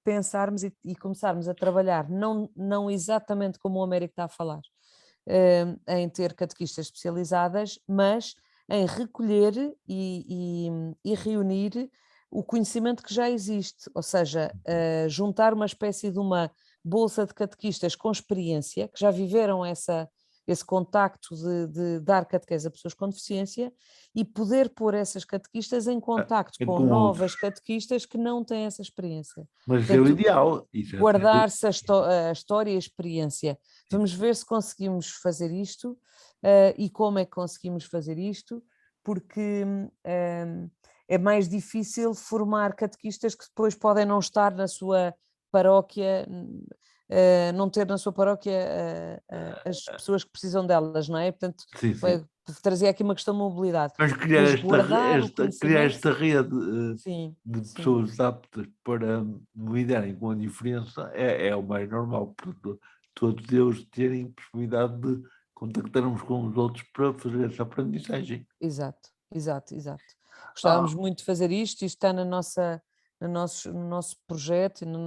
pensarmos e começarmos a trabalhar, não exatamente como o Américo está a falar, em ter catequistas especializadas, mas em recolher e reunir o conhecimento que já existe, ou seja, juntar uma espécie de uma bolsa de catequistas com experiência, que já viveram esse contacto de dar catequese a pessoas com deficiência e poder pôr essas catequistas em contacto com Com novas outros. catequistas que não têm essa experiência. Mas isso é o Portanto, ideal. Isso guardar-se a história e a experiência. Vamos ver se conseguimos fazer isto e como é que conseguimos fazer isto, porque é mais difícil formar catequistas que depois podem não estar na sua paróquia não ter na sua paróquia as pessoas que precisam delas, não é? Portanto, Sim, sim. trazia aqui uma questão de mobilidade. Mas criar guardar o criar conhecimento. esta rede Sim, de sim. pessoas aptas para lidarem com a diferença é o mais normal, porque todos eles terem possibilidade de contactar uns com os outros para fazer essa aprendizagem. Exato. Gostávamos Ah, muito de fazer isto está no nosso projeto e no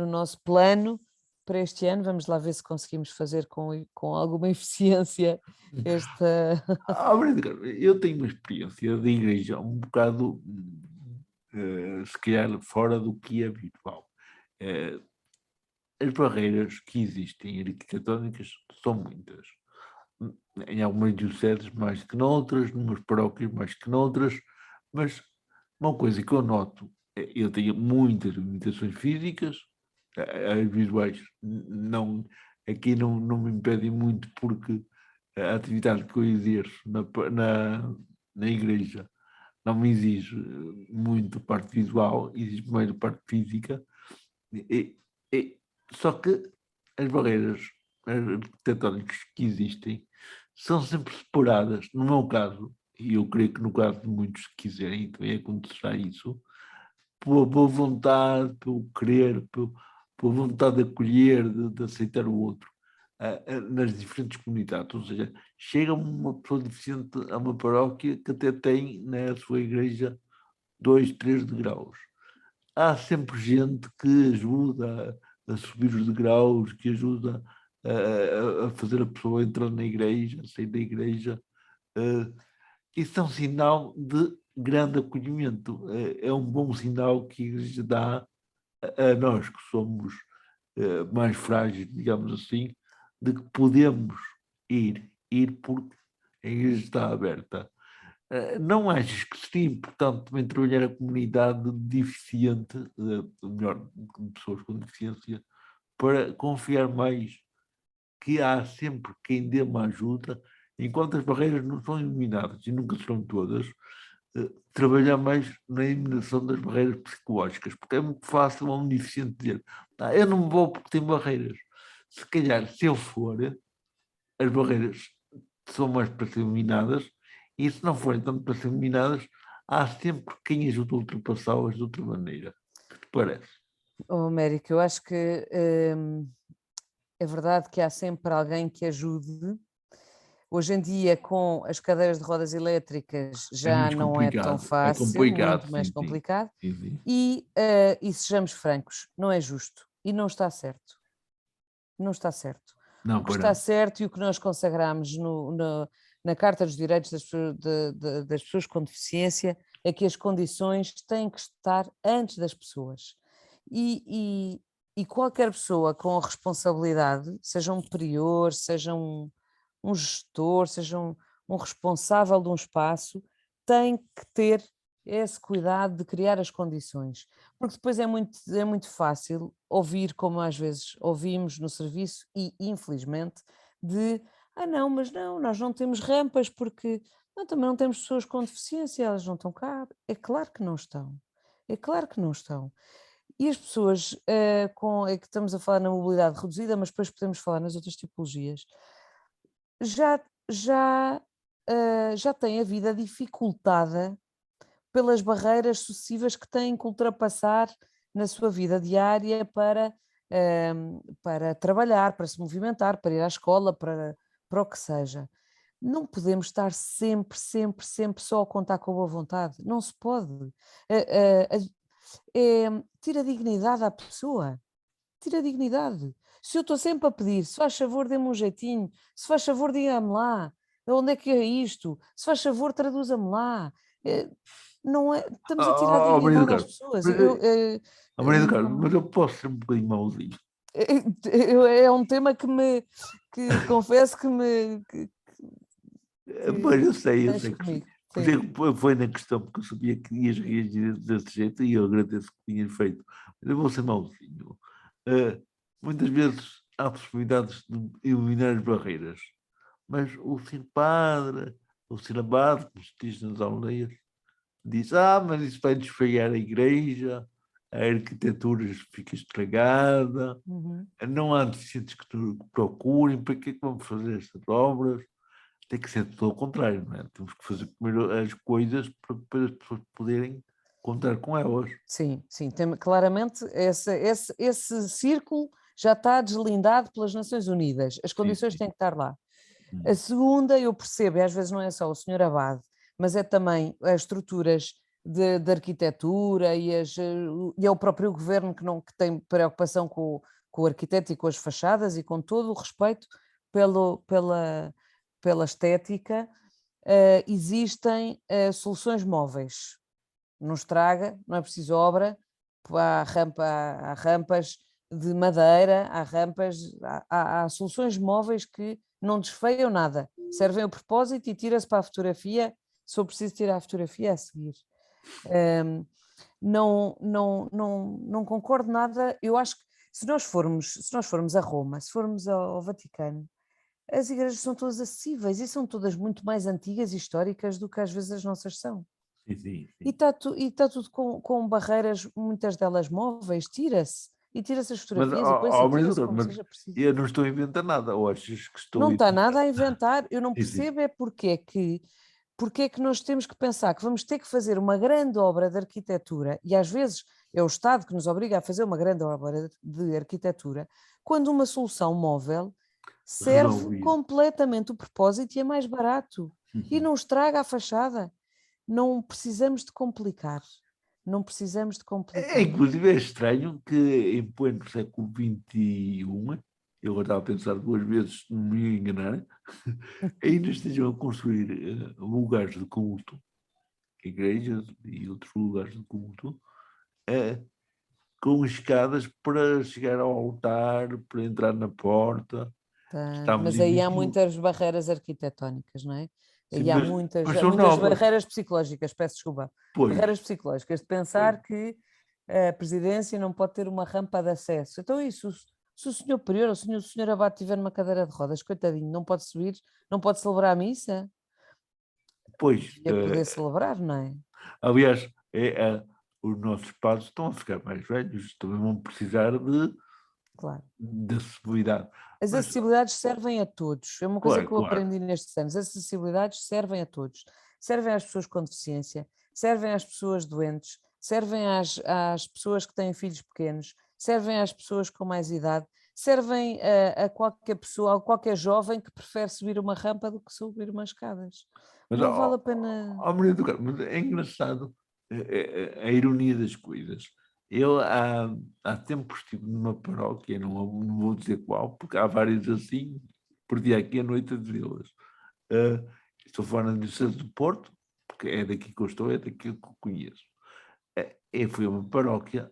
nosso plano para este ano. Vamos lá ver se conseguimos fazer com alguma eficiência esta. Maria de Carmo, eu tenho uma experiência de igreja um bocado, se calhar, fora do que é habitual. As barreiras que existem arquitetónicas são muitas. Em algumas dioceses mais que noutras, numas paróquias mais que noutras, mas uma coisa que eu noto, eu tenho muitas limitações físicas, as visuais aqui não me impedem muito, porque a atividade que eu exerço na igreja não me exige muito parte visual, exige mais a parte física, só que as barreiras arquitetónicas que existem são sempre separadas. No meu caso, e eu creio que no caso de muitos que quiserem também acontecerá isso, pela boa vontade, pelo querer, pela vontade de acolher, de aceitar o outro, nas diferentes comunidades. Ou seja, chega uma pessoa deficiente a uma paróquia que até tem na sua igreja 2, 3 degraus. Há sempre gente que ajuda a subir os degraus, que ajuda a fazer a pessoa entrar na igreja, a sair da igreja. Isso é um sinal de grande acolhimento. É um bom sinal que a igreja dá a nós que somos mais frágeis, digamos assim, de que podemos ir porque a igreja está aberta. Não achas que seria importante também trabalhar a comunidade deficiente, melhor, de pessoas com deficiência, para confiar mais que há sempre quem dê uma ajuda, enquanto as barreiras não são eliminadas, e nunca serão todas, trabalhar mais na eliminação das barreiras psicológicas, porque é muito fácil a um deficiente dizer, eu não vou porque tem barreiras. Se calhar, se eu for, as barreiras são mais para ser eliminadas, e se não forem tanto para ser eliminadas, há sempre quem ajude a ultrapassá-las de outra maneira. O que te parece? Américo, eu acho que é verdade que há sempre alguém que ajude. Hoje em dia, com as cadeiras de rodas elétricas, É já muito não é tão complicado. É fácil, complicado, muito mais sim, sim. complicado. Sim, sim. E sejamos francos, não é justo e não está certo. Não está certo. Não, O que pois está não. certo e o que nós consagramos na Carta dos Direitos das pessoas com deficiência é que as condições têm que estar antes das pessoas. E qualquer pessoa com responsabilidade, seja um prior, seja um gestor, seja um responsável de um espaço, tem que ter esse cuidado de criar as condições, porque depois é muito fácil ouvir, como às vezes ouvimos no serviço, e infelizmente, não, mas não, nós não temos rampas porque não, também não temos pessoas com deficiência, elas não estão cá. É claro que não estão, é claro que não estão. E as pessoas é que estamos a falar na mobilidade reduzida, mas depois podemos falar nas outras tipologias, já, já, já têm a vida dificultada pelas barreiras sucessivas que têm que ultrapassar na sua vida diária para trabalhar, para se movimentar, para ir à escola, para o que seja. Não podemos estar sempre só a contar com a boa vontade. Não se pode. Tira dignidade à pessoa. Tira dignidade. Se eu estou sempre a pedir, se faz favor, dê-me um jeitinho, se faz favor, diga-me lá, onde é que é isto? Se faz favor, traduza-me lá. Não é, estamos a tirar Maria do dignidade às Carmo, pessoas. mas, Maria do Carmo, mas eu posso ser um bocadinho mauzinho. É um tema que confesso que Mas eu sei mexe que sim. comigo. Sim. Foi na questão, porque eu sabia que ias reagir desse jeito e eu agradeço que tinhas feito. Mas eu vou ser mauzinho. Muitas vezes há possibilidades de eliminar as barreiras, mas o Sr. Padre, o Sr. Abade, como se diz nas aldeias, diz, mas isso vai desfeiar a igreja, a arquitetura fica estragada, Uhum. não há deficientes que procurem, para que é que vamos fazer estas obras? Tem que ser tudo ao contrário, não é? Temos que fazer primeiro as coisas para depois as pessoas poderem contar com elas. Sim, sim, claramente esse círculo já está deslindado pelas Nações Unidas, as condições sim. têm que estar lá. Hum. A segunda, eu percebo, e às vezes não é só o senhor Abade, mas é também as estruturas de arquitetura e é o próprio governo que tem preocupação com o arquiteto e com as fachadas e com todo o respeito pela estética. Existem soluções móveis. Não estraga, não é preciso obra, há rampas de madeira, há soluções móveis que não desfeiam nada, servem ao propósito e tira-se para a fotografia, se for preciso tirar a fotografia a seguir. Não concordo nada, eu acho que se nós formos a Roma, se formos ao Vaticano, as igrejas são todas acessíveis e são todas muito mais antigas e históricas do que às vezes as nossas são. Sim. E está tudo com barreiras, muitas delas móveis, e tira-se as fotografias e põe-se e tira-se como seja preciso. Eu não estou a inventar nada, ou achas que estou Não a está inventar? nada a inventar, eu não Sim, sim. percebo é porque é que nós temos que pensar que vamos ter que fazer uma grande obra de arquitetura, e às vezes é o Estado que nos obriga a fazer uma grande obra de arquitetura, quando uma solução móvel serve Resolvido. completamente o propósito e é mais barato, e não estraga a fachada. Não precisamos de complicar. Não precisamos de complicar. Inclusive é estranho que em pleno século XXI, eu agora estava a pensar duas vezes, não me ia enganar, ainda estejam a construir lugares de culto, igrejas e outros lugares de culto, com escadas para chegar ao altar, para entrar na porta. Mas aí há muitas barreiras arquitetónicas, não é? Sim, Aí há mas muitas são novas. barreiras psicológicas, peço desculpa. Pois, Barreiras psicológicas de pensar que a presidência não pode ter uma rampa de acesso. Então isso, se o senhor prior ou se o senhor abade estiver numa cadeira de rodas, coitadinho, não pode subir, não pode celebrar a missa? pois. Devia poder celebrar, não é? Aliás, os nossos padres estão a ficar mais velhos, também vão precisar Claro. de acessibilidade. As acessibilidades servem a todos. É uma coisa que eu Claro. aprendi nestes anos. As acessibilidades servem a todos. Servem às pessoas com deficiência, servem às pessoas doentes, servem às pessoas que têm filhos pequenos, servem às pessoas com mais idade, servem a qualquer pessoa, a qualquer jovem que prefere subir uma rampa do que subir umas escadas. Mas, Não vale a pena. Maria do Carmo, mas é engraçado a ironia das coisas. Eu há tempos estive numa paróquia, não vou dizer qual, porque há várias assim, perdi aqui a noite a dizê-las. Estou fora da Diocese do Porto, porque é daqui que eu estou, é daqui que eu conheço. Eu fui a uma paróquia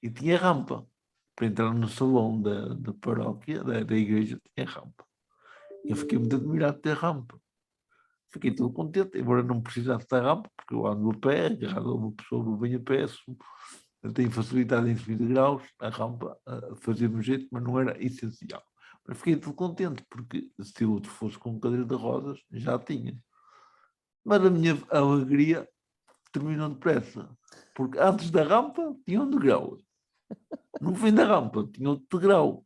e tinha rampa. Para entrar no salão da paróquia, da igreja, tinha rampa. Eu fiquei muito admirado de ter rampa. Fiquei todo contente, embora não precisasse da rampa, porque eu ando a pé, agarrado a uma pessoa que vem a pé, eu tenho facilidade em subir de graus, a rampa fazia-me jeito, mas não era essencial. Mas fiquei todo contente, porque se outro fosse com cadeira de rodas, já tinha. Mas a minha alegria terminou depressa, porque antes da rampa tinha um degrau. No fim da rampa tinha outro degrau.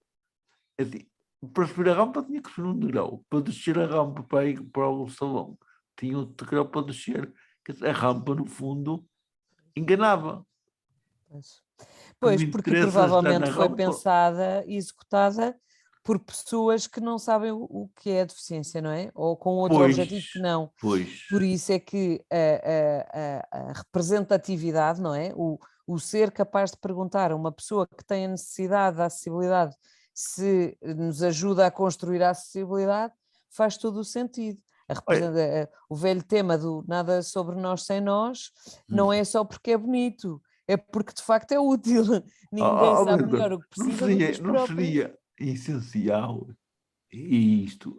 Assim, para subir a rampa tinha que subir um degrau. Para descer a rampa para ir para o salão, tinha outro degrau para descer. A rampa, no fundo, enganava. Pois, porque provavelmente foi pensada e executada por pessoas que não sabem o que é a deficiência, não é? Ou com outro objetivo que não. Pois. Por isso é que a representatividade, não é? O ser capaz de perguntar a uma pessoa que tem a necessidade da acessibilidade se nos ajuda a construir a acessibilidade, faz todo o sentido. O velho tema do nada sobre nós sem nós não é só porque é bonito, é porque de facto é útil. Ninguém sabe melhor o que precisa do que os próprios. Não seria essencial, e isto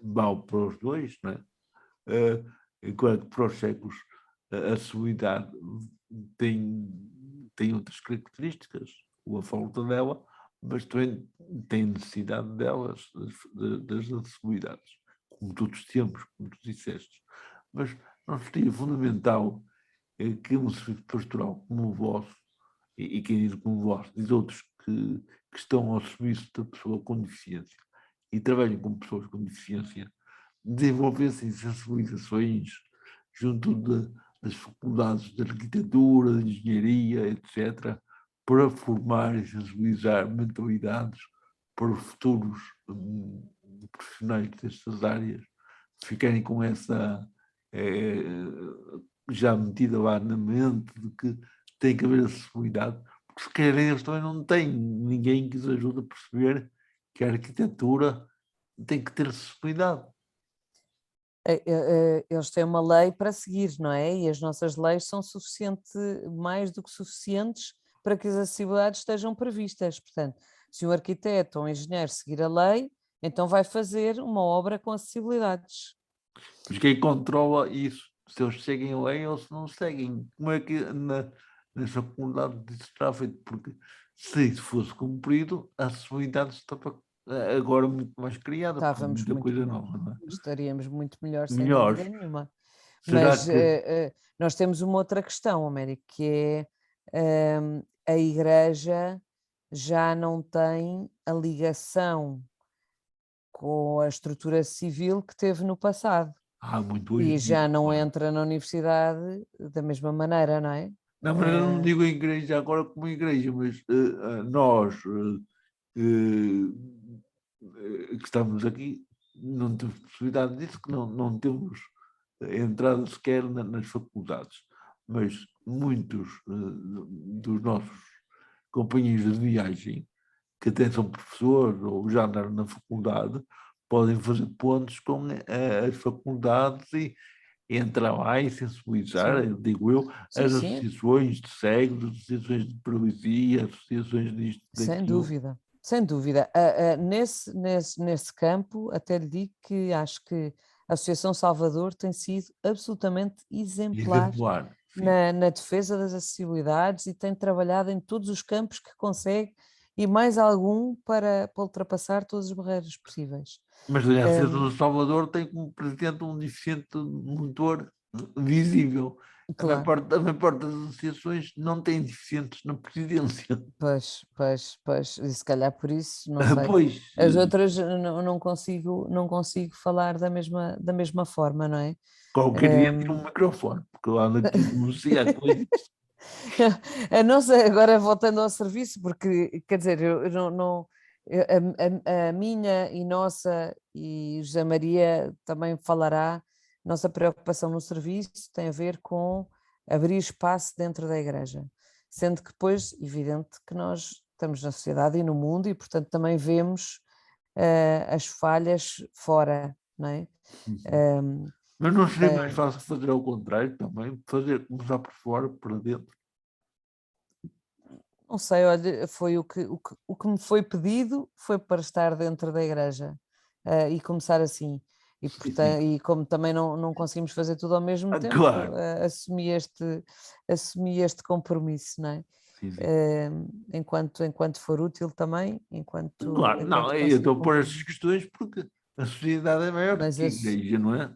vale para os dois, não é? Enquanto para os cegos a acessibilidade tem outras características, ou a falta dela, mas também tem necessidade delas, das acessibilidades, como todos temos, como tu disseste. Mas não seria fundamental que um serviço pastoral como o vosso e quem diz como vós, diz outros que estão ao serviço da pessoa com deficiência e trabalham com pessoas com deficiência, desenvolvessem sensibilizações junto das faculdades de arquitetura, de engenharia, etc., para formar e sensibilizar mentalidades para os futuros profissionais destas áreas ficarem com essa já metida lá na mente de que tem que haver acessibilidade, porque se calhar eles também não têm ninguém que os ajude a perceber que a arquitetura tem que ter acessibilidade. Eles têm uma lei para seguir, não é? E as nossas leis são mais do que suficientes para que as acessibilidades estejam previstas. Portanto, se um arquiteto ou um engenheiro seguir a lei, então vai fazer uma obra com acessibilidades. Mas quem controla isso? Se eles seguem a lei ou se não seguem? Como é que nessa comunidade isso está feito? Porque se isso fosse cumprido, a acessibilidade estava agora muito mais criada, Estávamos muita muito coisa melhor. nova, não é? Estaríamos muito melhor, sem Melhores. dúvida nenhuma. Será Mas que nós temos uma outra questão, Américo, que é a Igreja já não tem a ligação com a estrutura civil que teve no passado há muito hoje e em já dia, não claro. entra na universidade da mesma maneira, não é? Não, mas eu não digo a igreja agora como igreja, mas nós que estamos aqui não temos possibilidade disso, que não temos entrada sequer nas faculdades. Mas muitos dos nossos companheiros de viagem, que até são professores ou já andaram na faculdade, podem fazer pontos com as faculdades e entrar lá e sensibilizar, Sim. digo eu, Sim, as sim, associações de cegos, associações de paralisia, associações disto, sem daquilo. dúvida, sem dúvida. Nesse campo, até lhe digo que acho que a Associação Salvador tem sido absolutamente exemplar Exemplar. Sim. na defesa das acessibilidades e tem trabalhado em todos os campos que consegue e mais algum para ultrapassar todas as barreiras possíveis. Mas a Associação do Salvador tem como presidente um deficiente motor visível. Claro, A maior parte das associações não tem deficientes na presidência. pois, e se calhar por isso, não sei. Pois, As outras não consigo falar da mesma forma, não é? qualquer dia tem um microfone, porque lá aqui denuncia coisas. A nossa, agora voltando ao serviço, porque quer dizer, eu não a minha e nossa, e José Maria também falará, nossa preocupação no serviço tem a ver com abrir espaço dentro da igreja, sendo que depois, evidente que nós estamos na sociedade e no mundo e portanto também vemos as falhas fora, não é? Mas não seria mais fácil fazer ao contrário também, começar por fora, por dentro? Não sei, olha, foi o que me foi pedido foi para estar dentro da igreja e começar assim. E, portanto, e como também não conseguimos fazer tudo ao mesmo tempo, Claro. assumi este compromisso, não é? Sim. Enquanto for útil também, Claro, não, eu estou a pôr estas questões porque a sociedade é maior Mas que a igreja, não é?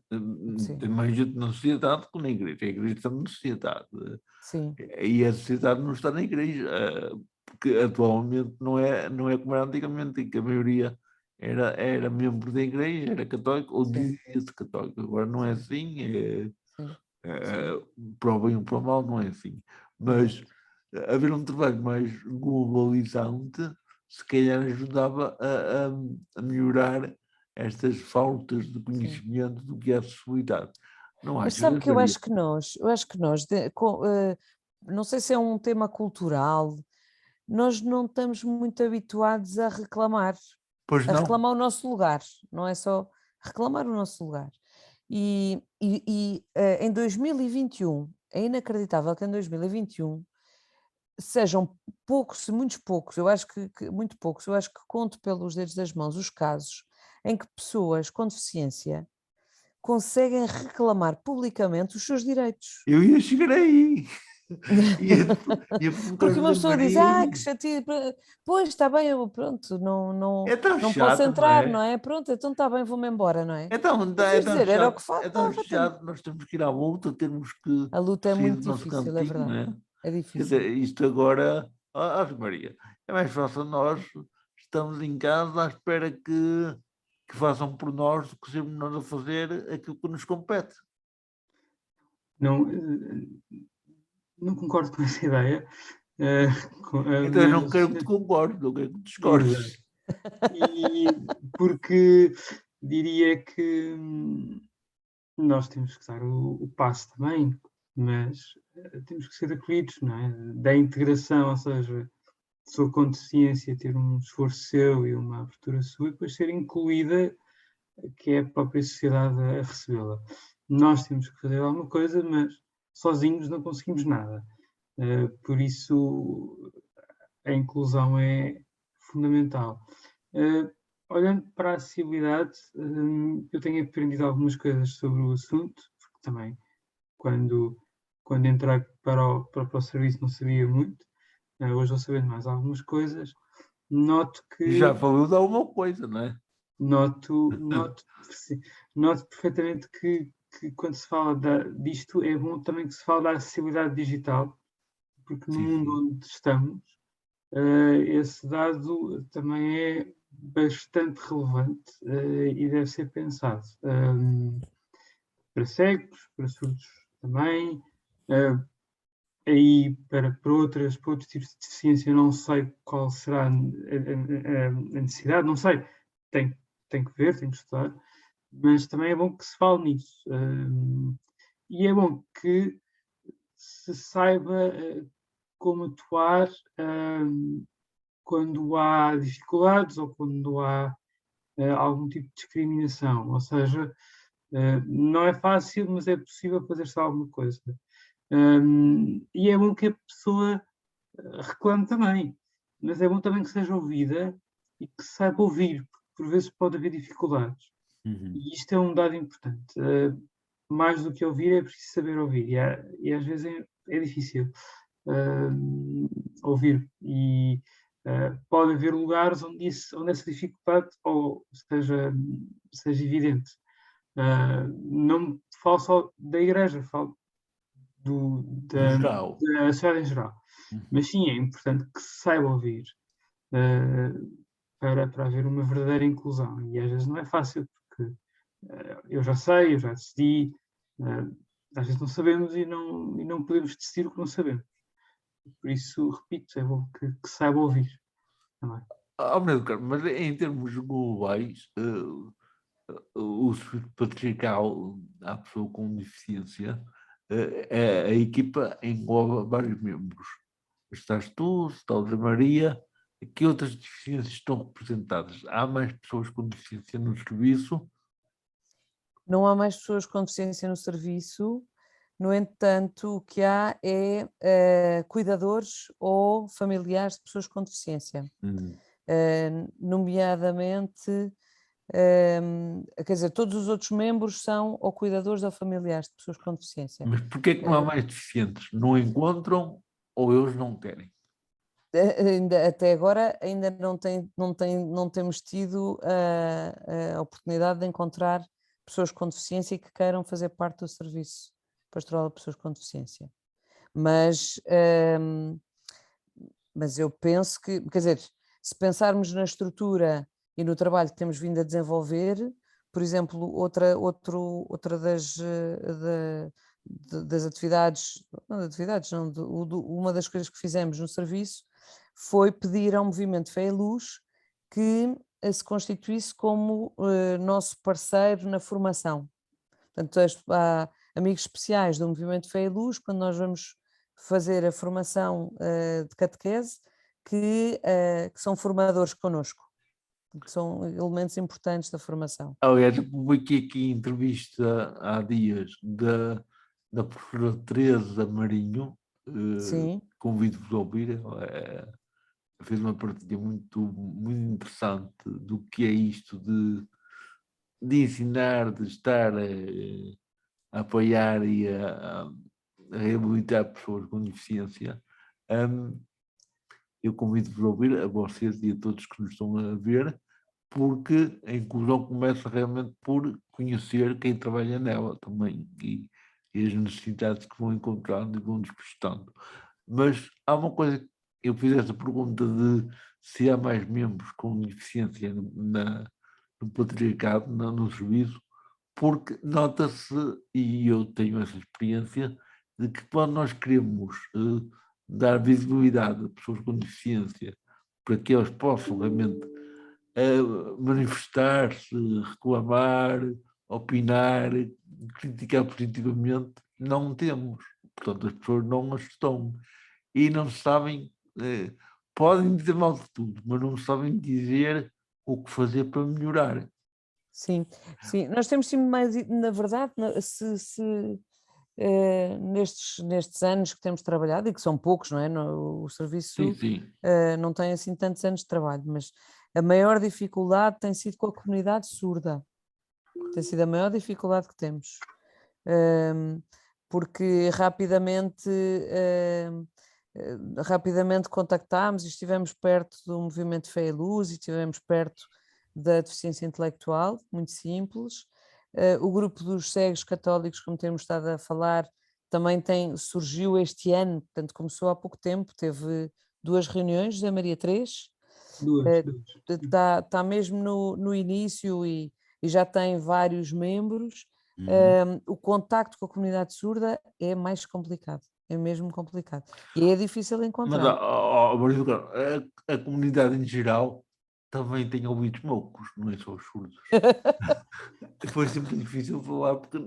Sim. Tem mais gente na sociedade que na igreja. A igreja está na sociedade. Sim. E a sociedade não está na igreja, porque atualmente não é como era antigamente, em que a maioria era membro da igreja, era católico, ou dizia-se católico. Agora não é assim, para o bem ou para o mal não é assim. Mas haver um trabalho mais globalizante, se calhar ajudava a melhorar estas faltas de conhecimento do que é a acessibilidade. Não Mas acho, sabe que eu acho que nós, não sei se é um tema cultural, nós não estamos muito habituados a reclamar, pois não. reclamar o nosso lugar, não é só reclamar o nosso lugar. E em 2021, é inacreditável que em 2021 sejam poucos, muitos poucos, eu acho que muito poucos, eu acho que conto pelos dedos das mãos os casos em que pessoas com deficiência conseguem reclamar publicamente os seus direitos. Eu ia chegar aí. Porque uma pessoa diz, que chatice, pois está bem, eu pronto, não posso entrar, não é? Pronto, então está bem, vou-me embora, não é? É tão Era o chato, que faltava. nós temos que ir à luta, temos que A luta é sair muito do nosso difícil, é cantinho, não verdade. é? É Quer difícil. dizer, isto agora, Maria, é mais fácil nós estamos em casa à espera que façam por nós do que sermos nós a fazer aquilo que nos compete. Não, não concordo com essa ideia, Então eu não mas quero que te concordes, não quero que te exato. discordes. E porque diria que nós temos que dar o passo também, mas temos que ser acolhidos, não é? Da integração, ou seja, pessoa com deficiência ter um esforço seu e uma abertura sua e depois ser incluída, que é a própria sociedade a recebê-la. Nós temos que fazer alguma coisa, mas sozinhos não conseguimos nada. Por isso, a inclusão é fundamental. Olhando para a acessibilidade, eu tenho aprendido algumas coisas sobre o assunto, porque também, quando entrei para o serviço, não sabia muito. Hoje vou sabendo mais algumas coisas. Noto Já que falou de alguma coisa, não é? noto perfeitamente que quando se fala disto, é bom também que se fale da acessibilidade digital, porque no Sim, mundo sim. onde estamos, esse dado também é bastante relevante e deve ser pensado. Para cegos, para surdos também, aí para outros tipos de deficiência, não sei qual será a necessidade, não sei, tem que ver, tem que estudar, mas também é bom que se fale nisso. E é bom que se saiba como atuar quando há dificuldades ou quando há algum tipo de discriminação. Ou seja, não é fácil, mas é possível fazer-se alguma coisa. E é bom que a pessoa reclame também, mas é bom também que seja ouvida e que saiba ouvir, porque por vezes pode haver dificuldades. Uhum. E isto é um dado importante. Mais do que ouvir, é preciso saber ouvir. E às vezes é difícil ouvir. E pode haver lugares onde essa dificuldade seja evidente. Não falo só da igreja, falo No geral. da sociedade em geral. Uhum. Mas sim, é importante que se saiba ouvir para haver uma verdadeira inclusão. E às vezes não é fácil, porque eu já sei, eu já decidi, às vezes não sabemos e não podemos decidir o que não sabemos. Por isso, repito, é bom que saiba ouvir também. Meu caro, mas em termos globais, o espírito patriarcal à pessoa com deficiência, a equipa engloba vários membros. Estás tu, está a Maria, que outras deficiências estão representadas? Há mais pessoas com deficiência no serviço? Não há mais pessoas com deficiência no serviço, no entanto, o que há é cuidadores ou familiares de pessoas com deficiência, nomeadamente, quer dizer, todos os outros membros são ou cuidadores ou familiares de pessoas com deficiência. Mas porquê é que não há mais deficientes? Não encontram ou eles não querem? Até agora ainda não temos tido a oportunidade de encontrar pessoas com deficiência que queiram fazer parte do serviço pastoral de pessoas com deficiência. Mas eu penso que, quer dizer, se pensarmos na estrutura e no trabalho que temos vindo a desenvolver, por exemplo, outra das atividades, uma das coisas que fizemos no serviço foi pedir ao Movimento Fé e Luz que se constituísse como nosso parceiro na formação. Portanto, há amigos especiais do Movimento Fé e Luz, quando nós vamos fazer a formação de catequese, que são formadores connosco, que são elementos importantes da formação. Aliás, eu publiquei aqui entrevista há dias da professora Teresa Marinho, Sim. convido-vos a ouvir, fez uma partilha muito, muito interessante do que é isto de ensinar, de estar a apoiar e a reabilitar pessoas com deficiência. Eu convido-vos a ouvir, a vocês e a todos que nos estão a ver, porque a inclusão começa realmente por conhecer quem trabalha nela também e as necessidades que vão encontrando e vão despertando. Mas há uma coisa, eu fiz essa pergunta de se há mais membros com deficiência no patriarcado, no serviço, porque nota-se, e eu tenho essa experiência, de que quando nós queremos dar visibilidade a pessoas com deficiência para que elas possam realmente manifestar-se, reclamar, opinar, criticar positivamente, não temos. Portanto, as pessoas não as estão e não sabem, podem dizer mal de tudo, mas não sabem dizer o que fazer para melhorar. Sim, sim, nós temos sim mais, na verdade, nestes anos que temos trabalhado, e que são poucos, não é? O serviço Sim, sim. não tem assim tantos anos de trabalho, mas a maior dificuldade tem sido com a comunidade surda, tem sido a maior dificuldade que temos, porque rapidamente contactámos e estivemos perto do movimento Fé e Luz e estivemos perto da deficiência intelectual, muito simples. O grupo dos cegos católicos, como temos estado a falar, também surgiu este ano, portanto começou há pouco tempo, teve 2 reuniões, José Maria 3, Duas. está mesmo no início e já tem vários membros. O contacto com a comunidade surda é mais complicado, é mesmo complicado. E é difícil Mas encontrar. a comunidade em geral também tem ouvidos moucos, não é só os surdos. Foi sempre difícil falar porque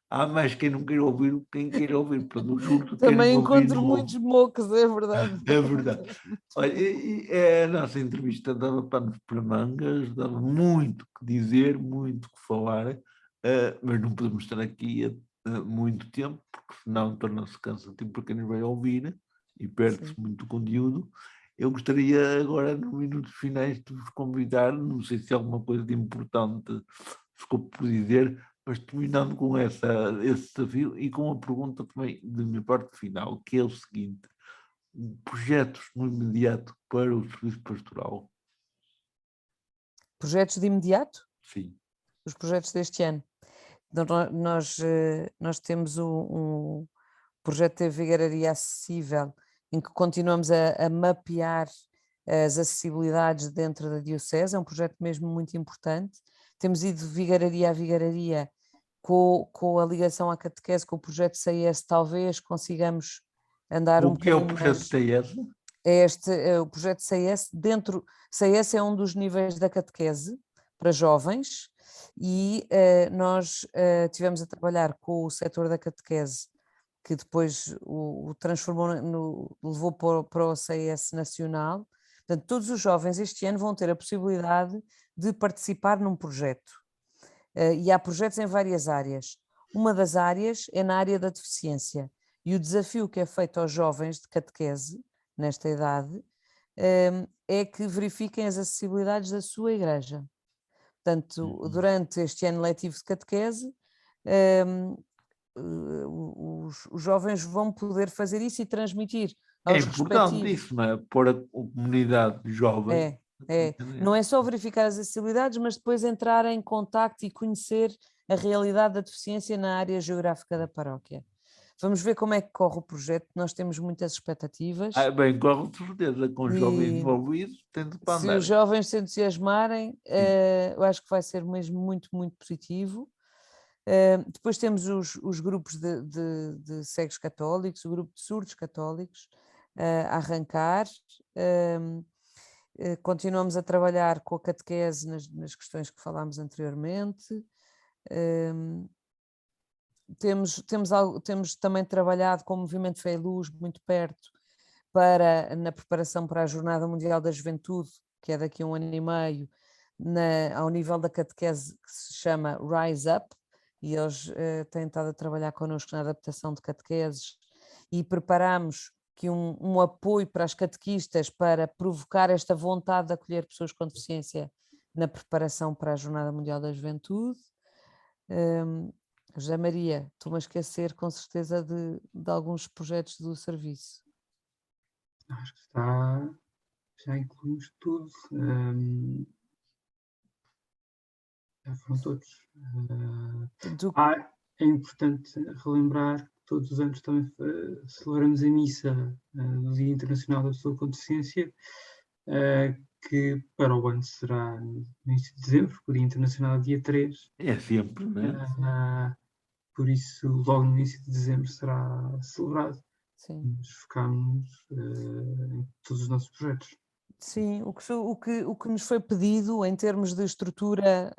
há mais quem não queira ouvir do que quem queira ouvir. Portanto, os surdos querem Também ouvir, encontro não muitos ouvem. mocos, é verdade. É verdade. Olha, a nossa entrevista dava panos para mangas, dava muito que dizer, muito que falar, mas não podemos estar aqui muito tempo, porque senão torna-se cansativo para quem nos vai ouvir e perde-se Sim. muito conteúdo. Eu gostaria agora, nos minutos finais, de vos convidar, não sei se há alguma coisa de importante ficou por dizer, mas terminando com esse desafio e com a pergunta também de minha parte final, que é o seguinte: projetos no imediato para o serviço pastoral? Projetos de imediato? Sim. Os projetos deste ano. Nós temos um projeto de vigararia acessível, em que continuamos a mapear as acessibilidades dentro da Diocese, é um projeto mesmo muito importante. Temos ido de vigararia a vigararia com a ligação à catequese, com o projeto CIS, talvez consigamos andar um O que é o bocadinho projeto mais. TS? O projeto CIS, CIS é um dos níveis da catequese para jovens e nós tivemos a trabalhar com o setor da catequese, que depois o transformou, levou para o CIS nacional. Portanto, todos os jovens este ano vão ter a possibilidade de participar num projeto. E há projetos em várias áreas. Uma das áreas é na área da deficiência. E o desafio que é feito aos jovens de catequese, nesta idade, é que verifiquem as acessibilidades da sua igreja. Portanto, durante este ano letivo de catequese, os jovens vão poder fazer isso e transmitir É aos importante respectivos. isso, não é? Pôr a comunidade jovem. Não é só verificar as acessibilidades, mas depois entrar em contacto e conhecer a realidade da deficiência na área geográfica da paróquia. Vamos ver como é que corre o projeto, nós temos muitas expectativas. Bem, corre de certeza, com os jovens envolvidos, tendo para se andar. os jovens se entusiasmarem, eu acho que vai ser mesmo muito, muito positivo. Depois temos os grupos de cegos católicos, o grupo de surdos católicos a arrancar. Continuamos a trabalhar com a catequese nas questões que falámos anteriormente. Temos também trabalhado com o Movimento Fé e Luz muito perto na preparação para a Jornada Mundial da Juventude, que é daqui a 1 ano e meio, ao nível da catequese que se chama Rise Up, e eles têm estado a trabalhar connosco na adaptação de catequeses e preparamos que um apoio para as catequistas para provocar esta vontade de acolher pessoas com deficiência na preparação para a Jornada Mundial da Juventude. José Maria, estou-me a esquecer com certeza de alguns projetos do serviço. Acho que já incluímos tudo. Já foram todos. É importante relembrar todos os anos também celebramos a missa do Dia Internacional da Pessoa com Deficiência, que para o ano será no início de dezembro, o Dia Internacional é dia 3. É sempre, não é? Por isso, logo no início de dezembro será celebrado. Sim. Nos focamos em todos os nossos projetos. Sim, o que nos foi pedido em termos de estrutura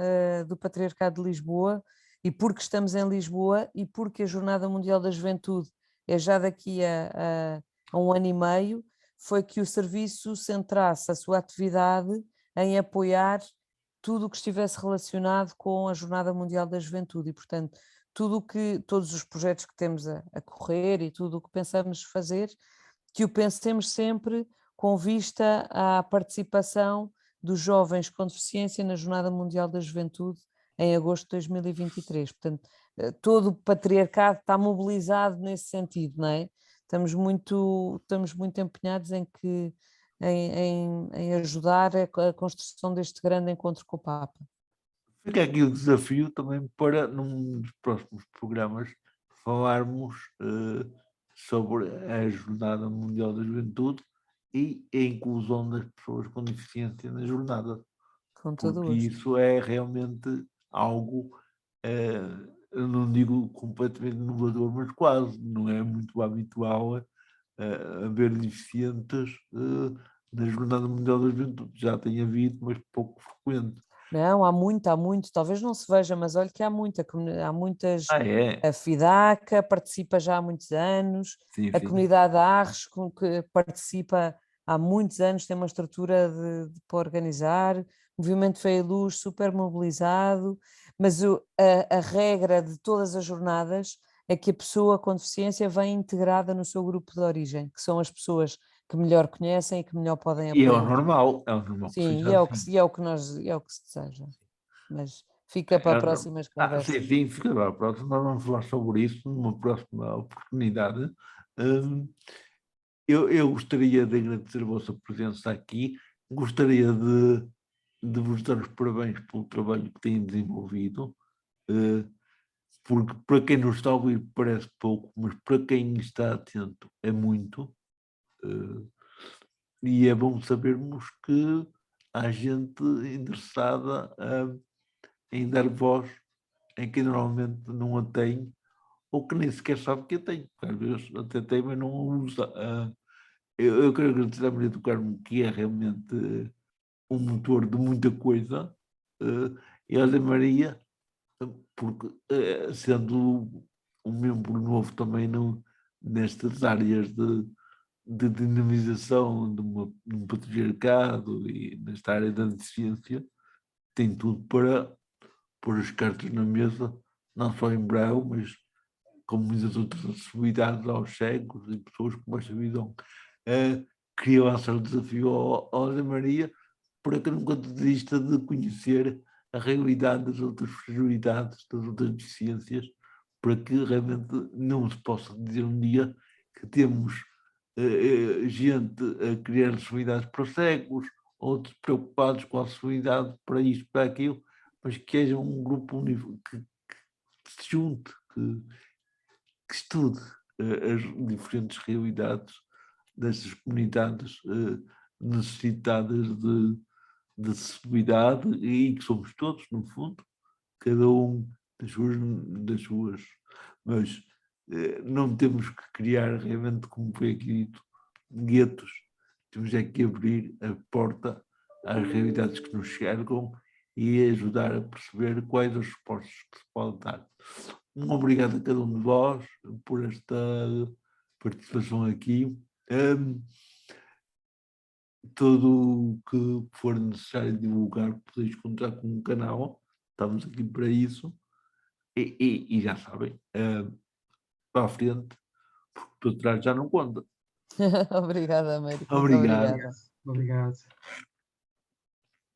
do Patriarcado de Lisboa, e porque estamos em Lisboa e porque a Jornada Mundial da Juventude é já daqui a 1 ano e meio, foi que o serviço centrasse a sua atividade em apoiar tudo o que estivesse relacionado com a Jornada Mundial da Juventude e, portanto, todos os projetos que temos a correr e tudo o que pensamos fazer, que o pensemos sempre com vista à participação dos jovens com deficiência na Jornada Mundial da Juventude em agosto de 2023. Portanto, todo o patriarcado está mobilizado nesse sentido, não é? Estamos muito empenhados em ajudar a construção deste grande encontro com o Papa. Fica aqui o desafio também para, num dos próximos programas, falarmos sobre a Jornada Mundial da Juventude e a inclusão das pessoas com deficiência na jornada. Com todo Porque gosto. isso é realmente algo, eu não digo completamente inovador, mas quase, não é muito habitual haver deficientes na Jornada Mundial da Juventude. Já tem havido, mas pouco frequente. Não, há muito, talvez não se veja, mas olha que há muitas, É? a FIDACA participa já há muitos anos, Sim, a sim. comunidade Arres que participa há muitos anos, tem uma estrutura para organizar, o movimento Fé e Luz super mobilizado, mas a regra de todas as jornadas é que a pessoa com deficiência vem integrada no seu grupo de origem, que são as pessoas que melhor conhecem e que melhor podem E é o apoiar. normal que Sim, seja e é assim. é o que se deseja. Mas fica para próximas conversas. Sim, fica para a próxima. Nós vamos falar sobre isso numa próxima oportunidade. Eu gostaria de agradecer a vossa presença aqui. Gostaria de vos dar os parabéns pelo trabalho que têm desenvolvido, porque para quem nos está a ouvir parece pouco, mas para quem está atento é muito. E é bom sabermos que há gente interessada em dar voz em quem normalmente não a tem, ou que nem sequer sabe que a tem. Às vezes até tem, mas não a usa. Eu quero agradecer à Maria do Carmo, que é realmente um motor de muita coisa, e a Maria, porque sendo um membro novo também nestas áreas de dinamização de um patriarcado e nesta área da deficiência, tem tudo para pôr as cartas na mesa, não só em Braille, mas como muitas outras acessibilidades aos cegos e pessoas com baixa visão. Queria lançar o desafio ao Ana Maria para que nunca desista de conhecer a realidade das outras fragilidades, das outras deficiências, para que realmente não se possa dizer um dia que temos gente a criar acessibilidades para cegos, outros preocupados com a acessibilidade para isto, para aquilo, mas que haja um grupo que se junte, que estude as diferentes realidades destas comunidades necessitadas de acessibilidade e que somos todos, no fundo, cada um das suas, mas não temos que criar realmente, como foi aqui dito, guetos, temos é que abrir a porta às realidades que nos cercam e ajudar a perceber quais as respostas que se podem dar. Um obrigado a cada um de vós por esta participação aqui. Tudo o que for necessário divulgar, podeis contar com um canal, estamos aqui para isso, e já sabem, para a frente, porque para trás já não conta. Obrigada, Américo. Muito Obrigado. obrigada. Obrigado.